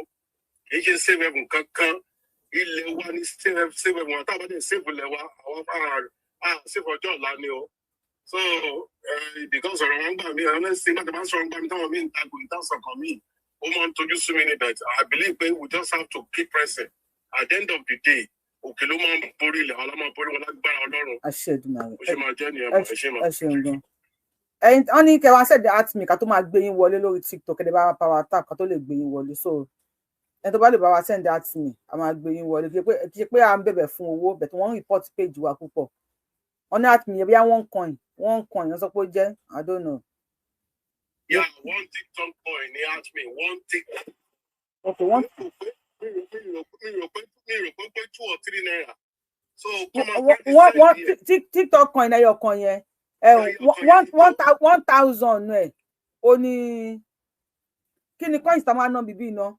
kì í ṣe save heaven kankan ilẹ̀ wa ní save heaven wa táwọn bá dẹ̀ save ilẹ̀ wa àwọn fáwọn save ọjọ́ ọ̀la ni o so because ọ̀rọ̀ wọn gbà mí honestly má ti bá sọ̀rọ̀ gbà mí táwọn mí ń tago ìtàsọ̀kan mí ó máa ń tojú sú mi ní bẹ̀tẹ̀ I believe pé we just have to keep pressing at the end of the day òkè ló máa ń borí ilẹ̀ àwọn máa borí wọn lágbára Ọlọ́run ó ṣe máa jẹ́ nìyẹn ẹ ṣe máa. ẹ ṣeun gan ẹyin wọn ní kẹwàá ṣẹ̀dá atmi ká tó máa gbé yín wọlé lórí TikTok kẹ́dẹ̀ bá power tap ká tó lè gbé yín wọlé so ẹni tó bá lè bá wa send atmi a máa gbé yín wọlé kí ṣe pé à ń bẹ̀bẹ̀ fún owó bẹ̀ tí wọ́n ń report page wa púpọ̀ wọn ní atmi yẹn bí one coin yẹn sọ pé ó jẹ́ I don't know. Yeah, one TikTok coin ní atmi one TikTok. Okay, one. mi rò pé 2 or 3 naira. So TikTok coin ẹyọ kan yẹn 1,000 ẹ o ní kí ni coins tá máa ná bíbí iná.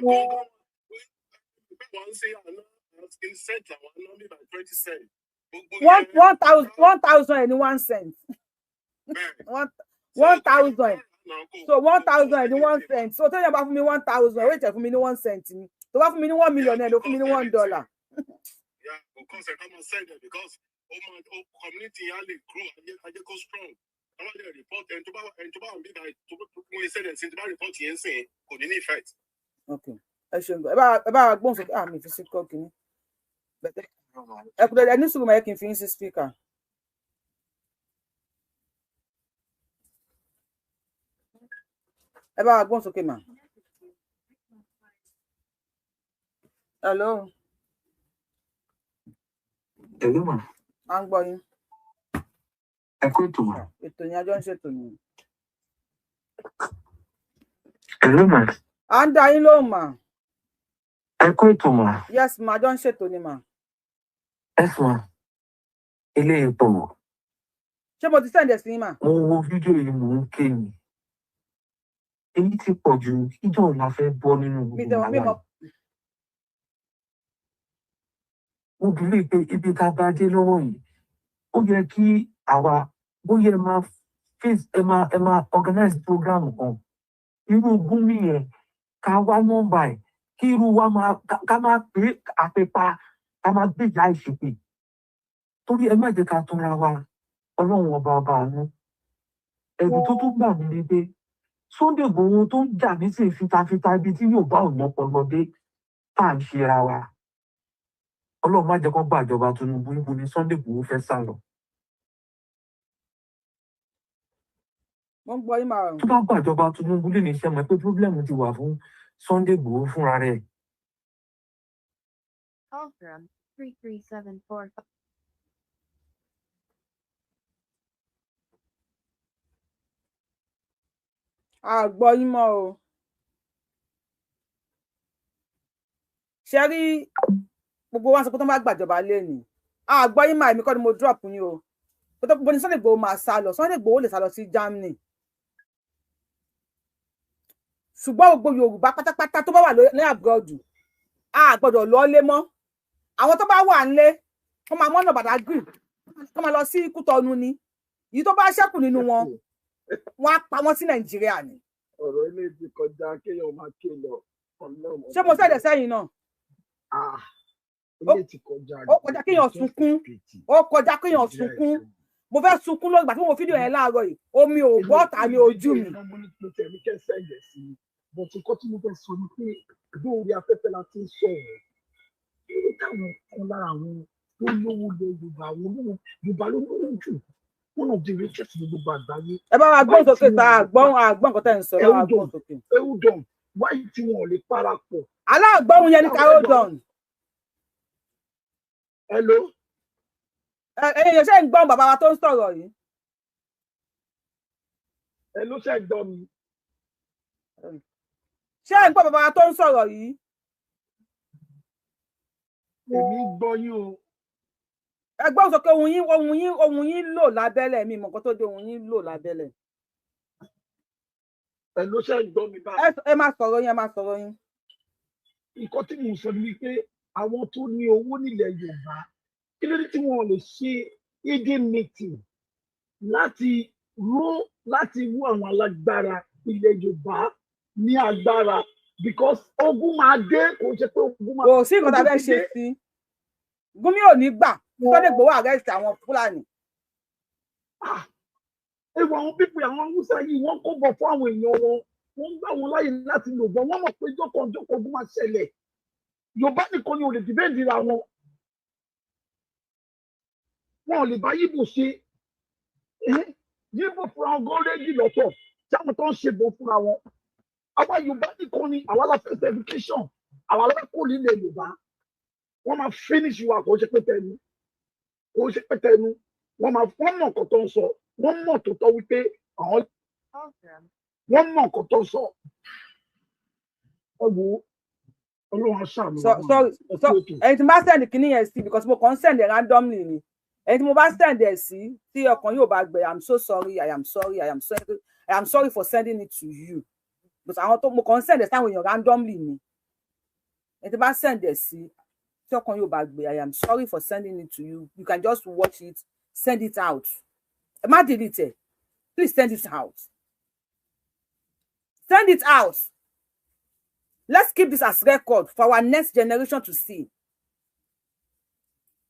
1,000 ẹ ní 1 cent. 1,000 ẹ. So 1,000 ẹ ní 1 cent. So tẹ́lẹ̀ bá fún mi 1,000 ẹ wait ẹ fún mi ní 1 cent ni. Tó bá fún mi ní 1 million ẹ ló fún mi ní $1. Yeah, because I come and send it because community yẹn lè grow ajé kó strong. Àwọn ọ̀dẹ̀ report ẹni tó bá wà nígbà tó wọ́n ṣe ẹ̀sìn tó bá report yẹn sìn kò ní effect. Okay, ẹ ṣeun ẹ bá gbóhùn sókè mi fi sí kọ́ kìíní. Ẹ kúrò ẹ ní sùúrù máa yẹ kí n fi yín sí speaker. Ẹ bá gbóhùn sókè mà. Hello. Hello ma. À ń gbọ́ yín. Ẹ kú ètò ma. Ètò yẹn àjọ ń ṣètò ni. Hello ma. À ń dá yín lóhùn mà. Ẹ kú ètò ma. Yes ma, àjọ ń ṣètò ni mà. Yes ma. Ilé ipò. Ṣé mo ti sẹ́ǹdẹ̀ sí yín mà? Mo wo fídíò yìí mò ń ké ni. Èyí ti pọ̀ jù ìjọ la fẹ́ bọ́ nínú gbogbo wàhálà. Mo bìlí pé ibi tá a bá dé lọ́wọ́ yìí, ó yẹ kí àwa bóyá ẹ máa organize program kan. Irú Gumi yẹn ká wá nọ́mbà ẹ̀ kí irú wa ká máa pè àpèpà ká máa gbèjà ìṣèpè. Torí ẹ má jẹ́ ká túnra wa Ọlọ́run ọba àánú. Ẹ̀rù tó tún gbà mí ni pé Sunday Igboho tó ń jà ní sí fitafita ibi tí yóò bá ọ̀nà ọpọlọdé tá à ń ṣe ra wa. Ọlọ́run má jẹ́ kó gbàjọba Tinubu níbo ni Sunday Igboho fẹ́ sá lọ. Wọ́n gbọ́ yín máa rùn. Tó bá gbàjọba Tinubu lè ní iṣẹ́ mọ̀ pé pírọ́blẹ́mù ti wà fún Sunday Igboho fúnra rẹ̀. Call from 33745. A gbọ́ yín mọ́ o. Ṣé rí gbogbo wa sọ pé tó bá gbàjọba lẹ́nu? A gbọ́ yín máa èmi kọ́ ni mo drop yín o. Tó gbogbo ní Sunday Igboho máa sá lọ. Sunday Igboho lè sá lọ sí Germany. Ṣùgbọ́n gbogbo Yorùbá pátápátá tó bá wà ní abroad a gbọ́dọ̀ lọ lé mọ́. Àwọn tó bá wà nílé wọ́n máa mọ́nà Badagry wọ́n máa lọ sí Kútọ́nù ni. Èyí tó bá ṣẹ́kù nínú wọn wọ́n á pa wọ́n sí Nàìjíríà ni. Ọ̀rọ̀ ilé ti kọjá kéèyàn máa ké lọ. Ṣé mo ṣẹ̀dẹ̀ sẹ́yìn náà? Ilé ti kọjá. Ó kọjá kéèyàn sunkún. Ó kọjá kéèyàn sunkún. Mo fẹ́ sunkún lórí ìgbà tí mo fídíò yẹn láàárọ̀ yìí. Omi ò bọ́ ta ní ojú mi. Mo tẹ̀ mí kẹ́ sẹ́yìn sí i. Bọ̀ tí kọ́ tí mo fẹ́ sọ ni pé lórí afẹ́fẹ́ la ti ń sọ̀rọ̀. Èyí táwọn kan lára àwọn tó lówó lọ Yorùbá àwọn olówó Yorùbá ló lówó jù. one of the richest ní gbogbo àgbáyé. Ẹ bá wa gbọ́n sókè tá àgbọ́n nǹkan tẹ́ ń sọ ẹ bá wa gbọ́n sókè. Hold on, why tí wọn ò lè parapọ̀? Aláàgbọ́n yẹn ní ká hold on. Hello. Ẹ̀yin ṣe ń gbọ́n bàbá wa tó ń sọ̀rọ̀ yìí. Hello, ṣe ń gbọ́ mi. Ṣé ń gbọ́ bàbá wa tó ń sọ̀rọ̀ yìí? Èmi gbọ́ yín o. Ẹ gbọ́n sókè ohun yín lò lábẹ́lẹ̀ mi mọ̀ nǹkan tó dé ohun yín lò lábẹ́lẹ̀. Hello, ṣe ń gbọ́ mi báyìí. Ẹ máa sọ̀rọ̀ yín, ẹ máa sọ̀rọ̀ yín. Nǹkan tí mo sọ ni pé àwọn tó ní owó nílẹ̀ Yorùbá kí ló dé tí wọn lè ṣe hidden meeting láti wú àwọn alágbára ilẹ̀ Yorùbá ní agbára because ogun máa dé kò ṣe pé ogun máa. Kò sí nǹkan tá a fẹ́ ṣe sí. Gúnmi ò ní gbà Sunday Igboho arrest àwọn Fúlàní. Ewu àwọn pípẹ́ àwọn Hausa yìí wọ́n kó bọ̀ fún àwọn èèyàn wọn wọ́n ń gbà wọn láyè láti lò bọ̀ wọ́n mọ̀ pé jọ́kọ̀ọ́jọ́kọ̀ ogun máa ṣẹlẹ̀ Yorùbá nìkan ni ò lè dìbẹ́ǹdì ra wọn ò lè bá Yíbò ṣe Yíbò fúnra wọn gan rédí lọ́tọ̀ tí àwọn tó ń ṣe bò fúnra wọn àwa Yorùbá nìkan ni àwa la fẹ́ education àwa la kó nílẹ̀ Yorùbá wọ́n máa finish wa kò ṣe pé tẹnu wọ́n mọ̀ nǹkan tó ń sọ wọ́n mọ̀ tó tọ́ wípé àwọn wọ́n mọ̀ nǹkan tó ń sọ ẹ wo Ọlọ́run ṣàánú. Ẹni tí mo bá send kìíní yẹn sí because mo kàn ń send randomly ni ẹni tí mo bá send ẹ̀ sí tí ọkàn yóò bá gbẹ I'm so sorry I am sorry for sending it to you but àwọn tó mo kàn ń send ẹ̀ sáwọn èèyàn randomly ni ẹni tí bá send ẹ̀ sí tí ọkàn yóò bá gbẹ I am sorry for sending it to you you can just watch it send it out ẹ má delete it please send it out let's keep this as record for our next generation to see.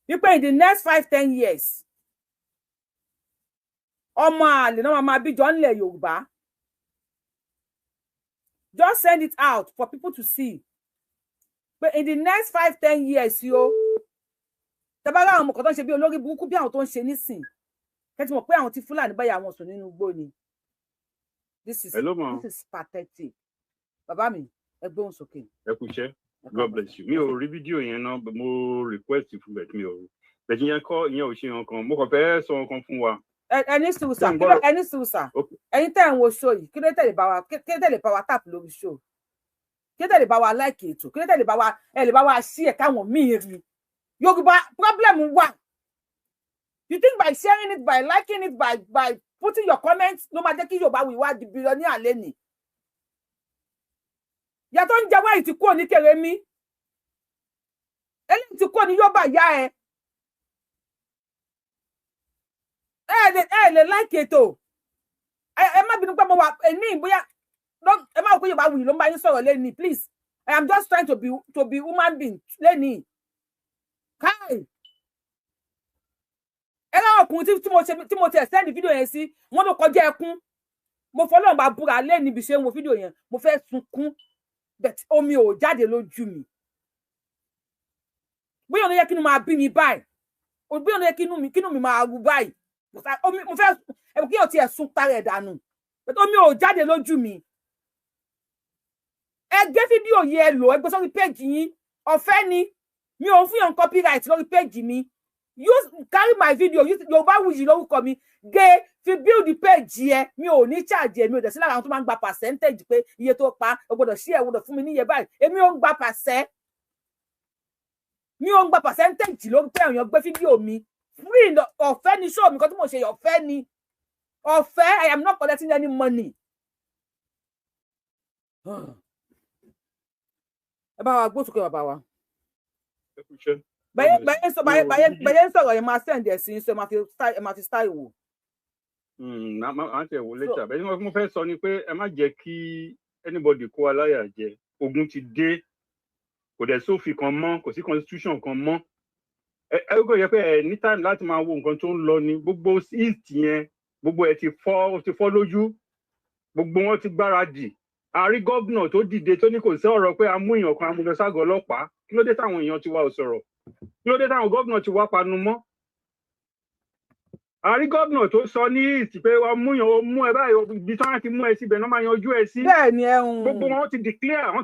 Wípé in the next 5-10 years, ọmọ àlè náà máa bí jọ nílẹ̀ Yorùbá. Just send it out for people to see. But in the next 5-10 years, tẹ́bá láwọn ọmọ kan tó ń ṣe bí olórí burúkú bí àwọn tó ń ṣe nísìn. Kẹ́tí mọ̀ pé àwọn tí Fúlàní báyà wọn sùn nínú igbó ni. This is pathetic. Bàbá mi. Ẹ gbóhùn sókè. Ẹ kú iṣẹ́. God bless you. Mi ò rí fídíò yẹn náà mo request fún bẹ́ẹ̀ mi ò rí. Bẹ̀tí yẹn kọ́ ìyẹn ò ṣe nǹkan mo kàn fẹ́ sọ nǹkan fún wa. Ẹni sùúrùsà ẹni tẹ́ ń wo show yìí kí ló tẹ̀lé bá wa tap lórí show kí ló tẹ̀lé bá wa like ètò kí ló tẹ̀lé bá wa ṣí ẹ̀ káwọn míì rí. Yorùbá problem wà. You think by sharing it by liking it by putting your comments ló máa jẹ́ kí Yorùbá wí wá di billionaire lẹ́nìí. Ìyá tó ń jẹ wáyé ti kúrò ní Kèrèmí eléyìí ti kúrò ní Yorùbá ìyá ẹ lè láìkè ètò ẹ má bínú pé mo wà ní bóyá ẹ má kó Yorùbá wuyì ló ń bá yín sọ̀rọ̀ lẹ́ni please I am just trying to be human being lẹ́ni káì ẹ láwọn ọkùnrin tí mo tẹ̀ sẹ́ndì fídíò yẹn sí wọ́n ló kọjá ẹkún mo fọlọ́run bá búra lẹ́ni ibi ṣe ń wo fídíò yẹn mo fẹ́ sunkún but omi ò jáde lójú mi bóyá ló yẹ kí inú máa bí mi báyìí bóyá ló yẹ kí inú mi máa rú báyìí mo fẹ́ kí o tiẹ̀ sun tara ẹ̀ dànù but omi ò jáde lójú mi ẹ gbé fídíò yìí ẹ lò ẹ gbé sórí péjì yín ọ̀fẹ́ ni mi ò fún yàn copyright lórí péjì mi carry my video Yorùbáwùyí lórúkọ mi gé fi build the page yẹ mi ò ní charge ẹ mi ò dẹ̀ sí lára àwọn tó máa ń gba percentage pé iye tó pa o gbọ́dọ̀ ṣí ẹ gbọ́dọ̀ fún mi níye báyìí èmi ò ń gba percentage lórí pé èèyàn gbé fídíò mi free ọ̀fẹ́ ni show mi kan tí mo ṣe ọ̀fẹ́ ni ọ̀fẹ́ I am not collecting any money. Ẹ bá wa gbósùkè bàbá wa. Bẹ́ẹ̀ ń sọ̀rọ̀ yẹn máa send ẹ̀ sí so ẹ máa fi style wò. Máa tẹ̀ wò later bẹ́ẹ̀ ni mo fẹ́ sọ ni pé ẹ má jẹ́ kí anybody kó aláyà jẹ ogun ti dé kò dẹ̀ sófin kan mọ́ kò sí constitution kan mọ́ ẹ kò yẹ pé ẹ ní time láti máa wo nǹkan tó ń lọ ni gbogbo east yẹn gbogbo ẹ ti fọ́ lójú gbogbo wọn ti gbáradì àárí gómìnà tó dìde tó ní kò sí ọ̀rọ̀ pé a mú èèyàn kan amúlọságọ ọlọ́pàá kí ló dé táwọn èèyàn ti wá ò sọ̀rọ̀ kí ló dé táwọn gómìnà ti wá panu mọ́ àrí gómìnà tó sọ ní east pé wọ́n mú ẹ báyìí ibi tí wọ́n ti mú ẹ síbẹ̀ náà máa yanjú ẹ sí. bẹ́ẹ̀ ni gbogbo wọn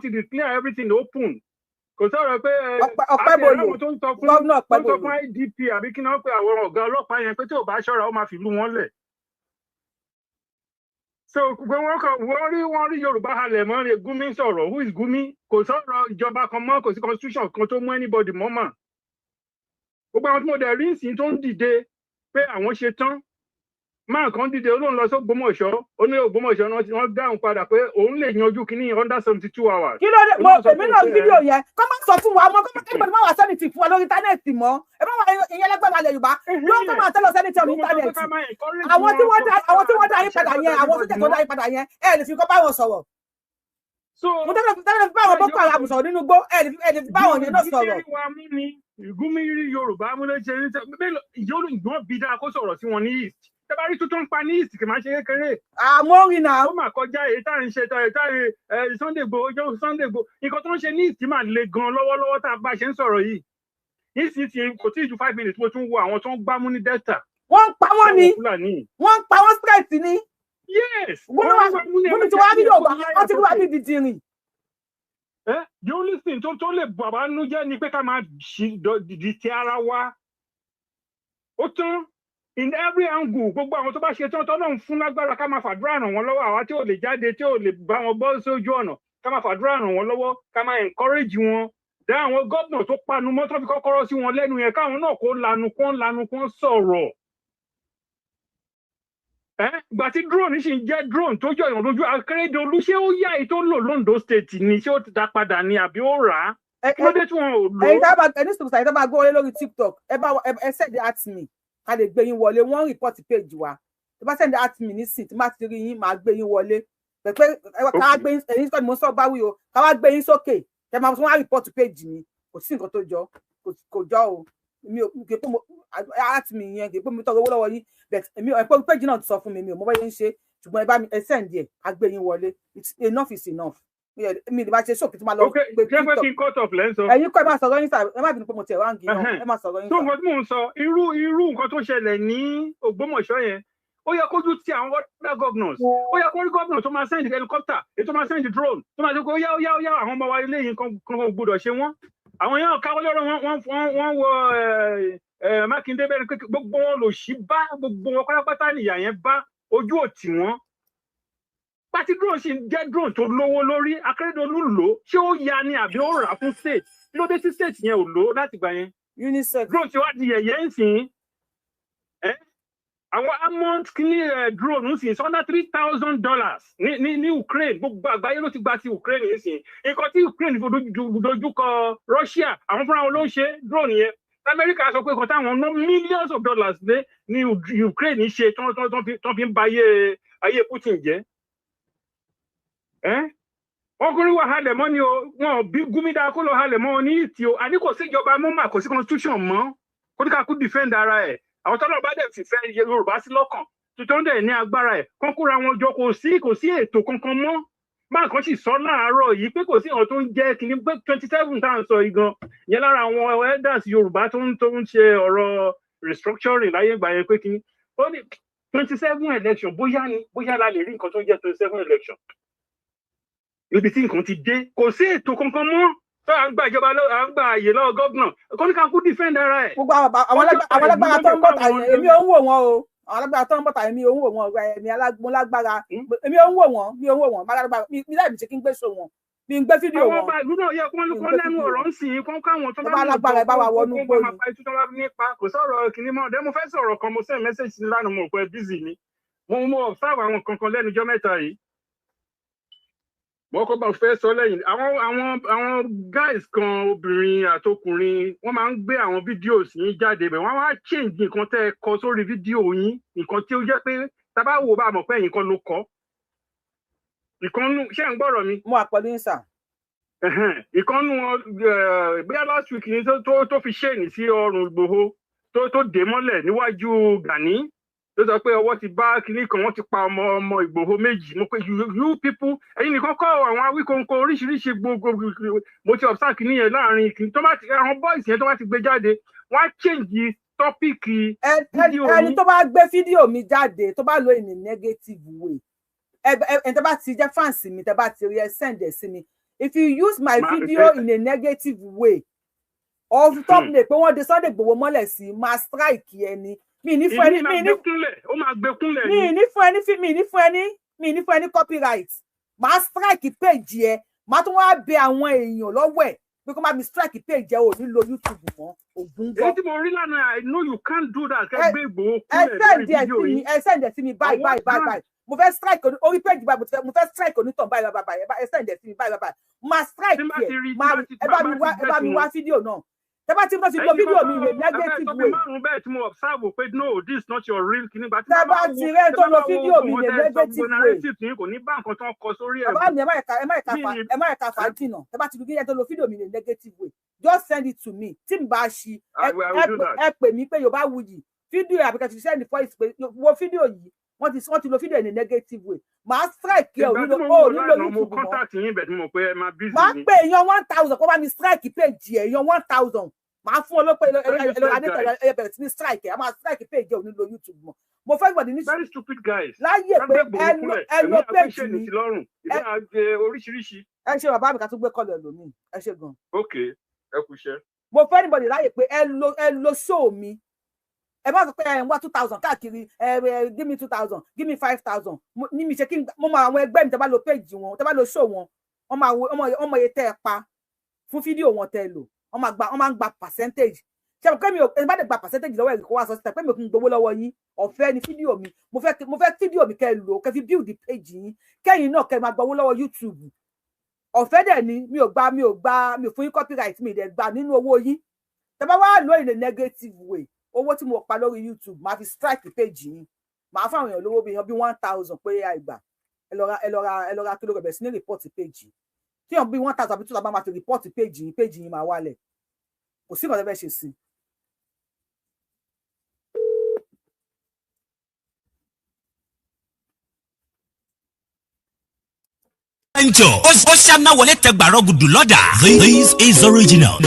ti declare everything open. Kò sọ̀rọ̀ pé Ọpẹ́bọlò tó ń sọ gómìnà Ọpẹ́bọlò fún IDP àbí kí náà pé àwọn ọ̀gá ọlọ́pàá yẹn pé tí ò bá ṣọ́ra ó máa fi lú wọn lẹ̀. So pé wọ́n rí Yorùbá halẹ̀ mọ́ ni Gumi sọ̀rọ̀ who is Gumi? Kò sọ̀rọ̀ ìjọba kan mọ́, kò sí constitution kan tó mú anybody mọ́ mà. Gbogbo àwọn tí mo dẹ̀ rí ìsìn tó ń dìde pé àwọn ṣe tán máa kan dìde olóhùn lọ sí Ògbómọ̀ṣọ́ ó ní Ògbómọ̀ṣọ́ wọ́n dáhùn padà pé òun lè yanjú kínní under 72 hours. kí ló dé mo èmi náà fídíò yẹn kọ́ máa sọ fún wa mọ́ kọ́ máa kẹ́gbẹ̀rún máa wà sẹ́nìtì fún wa lórí íńtánẹ́ẹ̀tì mọ́ ẹ bá wà ìyẹn lẹ́gbẹ̀ẹ́ alẹ́ Yorùbá yóò tó máa tẹ́lọ̀ sẹ́nìtì ọ̀rọ̀ íńtánẹ́ẹ̀tì àwọn tí wọ́n dá yín padà yẹn àwọn tó jẹ́ tó dá yín padà yẹn ẹ lè fi kọ́ bá wọn sọ̀rọ̀ mo tẹ́lẹ̀ fi bá wọn Boko Haram sọ̀rọ̀ nínú gbó ẹ lè fi bá wọn yẹn náà sọ̀rọ̀. Gumi rí Yorùbá múlẹ̀ ṣe ìjọ bí dáa kó sọ̀rọ̀ sí wọn ní east tẹ́bárí tó ń pa ní east kì máa ṣe kékeré. àmọ́ orin náà. ó mà kọjá èyí tá à ń ṣe Sunday Igboho nǹkan tó ń ṣe ní east máa le gan lọ́wọ́lọ́wọ́ tá a bá ṣe ń sọ̀rọ̀ yìí east ti kò tí ì ju 5 minutes mo tún wo àwọn tó ń gbámú ní delta. wọ́n ń pa wọ́n ni wọ́n ń pa wọ́n straight ni. yes. Gumi ti wá ní Yorùbá wọ́n ti wá ní dídìrín. The only thing tó lè bàbá nú jẹ́ ni pé ká máa di ti ara wa. Ó tán in every angle gbogbo àwọn tó bá ṣe tán tọ́nà ń fún lágbára ká máa fàdúrà ràn wọ́n lọ́wọ́ àwa tí ò lè jáde tí ò lè bá wọn bọ́ sójú ọ̀nà ká máa fàdúrà ràn wọ́n lọ́wọ́ ká máa encourage wọn. Dá àwọn gómìnà tó panu mọ́ tó fi kọ́kọ́rọ́ sí wọn lẹ́nu yẹn káwọn náà kó lanu kó sọ̀rọ̀. Gbà tí drone ṣì ń jẹ́ drone tó jọ ìrìn lójú Akérédolú ṣé ó yá èyí tó lò l'Ondo State ni ṣé ó ti dá padà ni àbí ó rà á kí ló dé tí wọn ò lò. ẹni sọ̀rọ̀ sàyẹ́ tó bá gbé wọlé lórí TikTok ẹ send at me ká lè gbé yín wọlé wọ́n report page wa tó bá send at me nísìn tí má ti rí yín máa gbé yín wọlé pẹ̀pẹ́ ká gbé ẹ̀yin sọ̀rọ̀ mo sọ báwí o ká wá gbé yín sókè kẹ́ máa wọ́n report page mi kò sí nǹkan tó jọ kò jọ o mi ò kì í pé mo at me yẹn kì í pé mo tọrọ owó lọ́wọ́ yín but èmi ò pé page náà ti sọ fún mi mi ò mọ báyẹn ń ṣe ṣùgbọ́n ẹ bá mi ẹ send ẹ̀ ká gbé yín wọlé enough is enough mi ni bá ṣe ṣòkè tí máa lọ gbé TikTok ẹ̀yin kọ́ ẹ máa sọ̀rọ̀ yín ẹ má bínú pé mo tiẹ̀ wá ń gbìyànjú ẹ máa sọ̀rọ̀ yín. tó nǹkan tí mò ń sọ irú nǹkan tó ṣẹlẹ̀ ní Ògbómọ̀ṣọ́ yẹn ó yẹ kójú ti àwọn other governors ó yẹ kó rí governor tó máa send helicopter èyí tó máa send drone tó máa sọ pé ó yá àwọn ọmọ wa ilé yìí kan gbọ́dọ̀ ṣe wọ́n àwọn yẹn káwọ́ lọ́rọ̀ wọ́n wọ Mákindé bẹ́ẹ̀ ni gbogbo wọn lò sí bá gbogbo wọn pátápátá nìyà yẹn bá ojú òtí wọn pàtí drone sì jẹ́ drone tó lówó lórí Akérédolú lò ṣé ó ya ni àbí ó rà fún state ló dé sí state yẹn ò lò láti gbà yẹn. UNICEF drone ti wá di yẹ̀yẹ́ ń sìn àwọn amount kìíní drone ń sìn under $3,000 ní Ukraine gbogbo àgbáyé ló ti gba ti Ukraine yìí sìn nǹkan tí Ukraine dojúkọ Russia àwọn fúnra wọn ló ń ṣe drone yẹn Amẹ́ríkà sọ pé nǹkan táwọn ná millions of dollars lé ní Ukraine ṣe tó fi ń ba ayé Putin jẹ́. Wọ́n kúrú wà halẹ̀ mọ́ ni o wọn bí Gumi dáa kó lọ halẹ̀ mọ́ ní ìtì o àní kò sí ìjọba mọ́mà kò sí constitution mọ́ kó ní ká kú defend ara ẹ̀ àwọn tọ́lọ̀ bá dẹ̀ fìfẹ́ Yorùbá sí lọ́kàn tuntun dẹ̀ ní agbára ẹ̀ kán kóra wọn jọ kò sí ètò kankan mọ́ báà kan sì sọ láàárọ̀ yìí pé kò sí àwọn tó ń jẹ́ kìíní pé 27 tá à ń sọ yìí gan yẹn lára àwọn elders Yorùbá tó ń ṣe ọ̀rọ̀ restructuring láyé ìgbà yẹn pé kìíní ó ní 27 election bóyá la lè rí nǹkan tó ń jẹ́ 27 election níbi tí nǹkan ti dé kò sí ètò kankan mọ́ tó à ń gba ìjọba à ń gba àyè lọ́wọ́ gómìnà kọ́níkà kú defend ara ẹ̀. gbogbo àwọn alágbára tó ń bọ̀ tà èmi ò ń wò wọ́n o àwọn alágbára tó ń bọ̀ tà èmi ò ń wò wọ́n ẹ̀mí alágbára èmi ò ń wò wọ́n mi láì ṣe kí n gbé so wọn mi ń gbé fídíò wọn. àwọn ọba ìlú náà yẹ kó lẹ́nu ọ̀rọ̀ ń sìn kó káwọn tó bá lágbára ẹ bá wa wọnú gbòòrò. kò sọ̀rọ̀ kìíní mọ́ ọ̀dẹ́ mo fẹ́ sọ̀rọ̀ kan mo send message sí lánàá mo pẹ́ busy ni mo observe àwọn kankan lẹ́nu ọjọ́ mẹ́ta yìí mo kọ́ bá fẹ́ sọ lẹ́yìn àwọn guys kan obìnrin àtọkùnrin wọ́n máa ń gbé àwọn fídíòs yín jáde bẹ̀ wọ́n wá change nǹkan tẹ́ ẹ kọ sórí fídíò yín nǹkan tí ó jẹ́ pé tá bá wò bá mọ̀ pé ẹ̀yin kan ló kọ ìkànnù ṣé ń gbọ́rọ̀ mi. mo àpọ̀lú yín sà. ìkànnù bóyá last week ni tó fi ṣéènì sí ọrùn Ìgbòho tó dé mọ́lẹ̀ níwájú Gani ló sọ pé ọwọ́ ti bá kinní kan wọ́n ti pa ọmọ Ìgbòho méjì mo pé you people ẹ̀yin nìkan kọ́ àwọn awíkóńkó oríṣiríṣi gbogbo mo ti observe kinní yẹn láàrin kinní tó bá ti àwọn boys yẹn tó bá ti gbé jáde wọ́n á change tọ́pìkì fídíò ẹni yín. tó bá gbé fídíò mi jáde tó bá lo in a negative way ẹni tó bá ti jẹ́ fans mi tẹ́ bá ti rí ẹ send ẹ sí mi if you use my video in a negative way or top lè pé wọ́n de Sunday Igboho mọ́lẹ̀ sí máa strike ẹni mi ní fún ẹni mi ní fún ẹni copyright máa strike page ẹ máa tún wá bẹ àwọn èèyàn lọ́wọ́ ẹ̀ pé kó má mi strike page ẹ ò ní lo YouTube mọ́ ògùn gbọ́. èyí tí mo rí lánàá I know you can't do that kẹgbẹ́ Igboho kúnlẹ̀ lórí fídíò yìí. ẹ send ẹ sí mi bye mo fẹ́ strike orí page báyìí mo fẹ́ strike onítàn báyìí ẹ send ẹ sí mi báyìí máa strike ẹ bá mi wá fídíò náà tẹ́ bá ti lọ sí fídíò mi rè negative way. márùn bẹ́ẹ̀ tí mo observe pé no this is not your real kini gba tí tẹ́ bá ti rẹ tó lọ fídíò mi rè negative way. kò ní bá nǹkan tó ń kọ sórí ẹ̀. bàbá mi ẹ má ẹ̀ka fàájì náà tẹ́ bá ti rí tó lọ fídíò mi rè negative way just send it to me tí n bá ṣí ẹ pè mí pé Yorùbáwùyí fídíò àbíkẹ́ ti send voice pé wo fídíò yìí wọ́n ti lo fídíò ní negative way màá strike ẹ ò nílò YouTube mọ́ màá pè èèyàn 1000 kó bá mi strike page èèyàn 1000 màá fún ọlọ́pàá ẹ bẹ̀rẹ̀ sí ní strike ẹ máa strike page ò nílò YouTube mọ́ mo fẹ́ gbọ́dọ̀ ní very stupid guys láyé pé ẹ lo page mi oríṣiríṣi. ẹ ṣe bàbá mi ká tún gbé kọlẹ̀ lómi ẹ ṣe gan. ok ẹ kú iṣẹ́. mo fẹ́ anybody láyé pé ẹ lo show mi ẹ bá sọ pé ẹ ń wá 2000 káàkiri give me 2000 give me 5000 ní mi ṣe kí mo mọ àwọn ẹgbẹ́ mi tẹ́ bá lo page wọn tẹ́ bá lo show wọn ọmọ iye tẹ́ ẹ pa fún fídíò wọn tẹ́ ẹ lò wọ́n máa ń gba percentage ṣe pé mi ò ẹni bá dẹ̀ gba percentage lọ́wọ́ ẹ̀rí kó wá sọ síta pé mi ò kí n gbowó lọ́wọ́ yín ọ̀fẹ́ ni fídíò mi mo fẹ́ fídíò mi kẹ́ ẹ lò kẹ́ fi build the page yín kẹ́yìn náà kẹ́ máa gbowó lọ́wọ́ YouTube ọ̀fẹ́ dẹ̀ ni mi ò fún yín copyright mi dẹ̀ gbà nínú owó yín tẹ́ bá wá lò in a negative way owó tí mo pa lórí YouTube máa fi strike page yín máa fáwọn èèyàn lówó bí 1000 pé àìgbà ẹ lọ ra kí ló bẹ̀rẹ̀ sí ní report page yìí tí èèyàn bí 1000 àbí 2000 máa fi report page yín máa wálẹ̀ kò sí nǹkan tó fẹ́ ṣe sí. ó ṣáná wọlé tẹgbàrọ gùdù lọ́dà. This is original.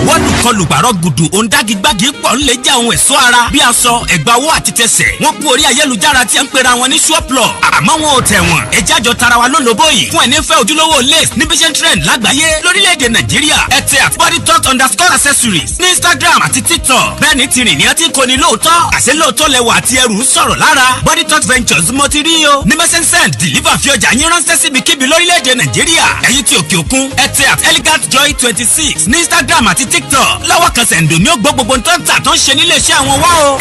wọ́n kọlù gbàrọ̀ gùdù òǹdàgígbàgì pọ̀ ńlẹ̀ jẹ́ àwọn ẹ̀ṣọ́ ara bí aṣọ ẹ̀gbà owó àti tẹsẹ̀ wọ́n kú orí ayélujára tí ń pera wọn ní ṣọ́ọ̀plọ̀ àmọ́ wọn ò tẹ̀ wọ́n ẹ̀jẹ̀ àjọ tara wa lólobó yìí fún ẹni fẹ́ ojúlówó lace ní vision trend lágbàáyé lórílẹ̀‐èdè Nàìjíríà ẹ tẹ @bodytalk_accessories ní Instagram àti TikTok bẹ́ẹ̀ ni ti rìn ní ọtí kò ní lóòótọ́ àṣẹ lóòótọ́ lẹwà àti ẹrù ń sọ̀rọ̀ lára Body Talk Ventures mo ti rí o ní message send deliver fi ọjà yín ránṣẹ́ síbikíbi lórílẹ̀‐èdè Nàìjíríà ẹ̀yin tí òkè òkun ẹ tẹ @elegantjoy26 ní Instagram àti TikTok lọ́wọ́ kan sẹ̀ǹdò ní ó gbọ́ gbogbo tó ń tà tó ń ṣe nílé iṣẹ́ àwọn wá o.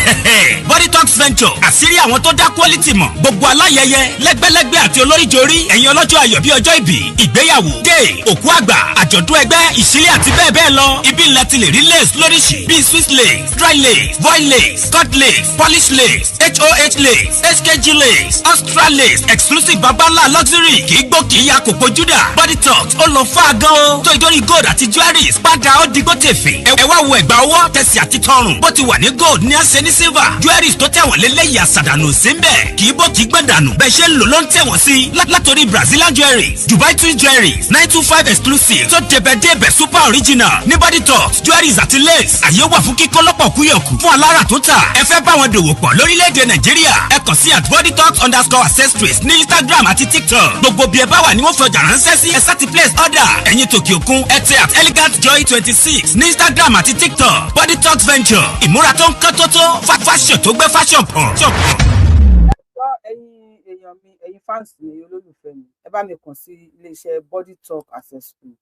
Body Talk Venture àṣírí àwọn tó dá quality mọ̀ gbogbo aláyẹyẹ lẹ́gbẹ́lẹ́gbẹ́ àti olóríjorí ẹ̀yin ọlọ́jọ́ ayọ̀ bí ọjọ́ ìbí ìgbéyàwó gay òkú àgbà àjọ̀dún ẹgbẹ́ ìṣílẹ̀ àti bẹ́ẹ̀ bẹ́ẹ̀ lọ ibi ńlẹ̀ ti lè rí lace lóríṣì bíi Swiss lace dry lace voile lace cut lace polish lace HOH lace HKG lace Austral lace exclusive babalá luxury kì í gbó kì í ya kòkó júdà Body Talk ó lọ fà gan o tó ìdórí gold àti jewelries padà ó digbó tèfè ẹ wá wo ẹ̀gbà ọwọ́ tẹ̀sí àti tọrùn bó ti wà ní gold ní àṣẹ ní silver jewelries tó tẹ̀wọ̀n lélẹ́yìí àṣàdànù sí bẹ́ẹ̀ kì í bó kì í gbẹ̀dànù bẹ́ẹ̀ ṣe ń lò ló ń tẹ̀wọ̀n sí látòrí Brazilian jewelries Dubai twin jewelries 925 exclusive tó dẹ̀bẹ̀dẹ̀bẹ̀ super original ní Body Talk jewelries àti lace àyè wà fún kíkọ́ lọ́pọ̀ kúyọ̀kù fún alára tó tà ẹ fẹ́ bá wọn dòwò pọ̀ lórílẹ̀‐èdè Nàìjíríà ẹ kàn sí @bodytalk_accessories ní Instagram àti TikTok gbogbo bí ẹ bá wà ní wọ́n fi ọjà ránṣẹ́ sí ẹ sáti place order ẹ̀yin tòkè òkun ẹ tẹ @elegantjoy26 ní Instagram àti TikTok Body Talk Venture ìmúra tó ń kán tó fashion tó gbé fashion pọ̀. ẹ̀yin èèyàn mi ẹ̀yin fans mi ẹ̀yin olólùfẹ́ mi ẹ bá mi kàn sí iléeṣẹ́ Body Talk Accessories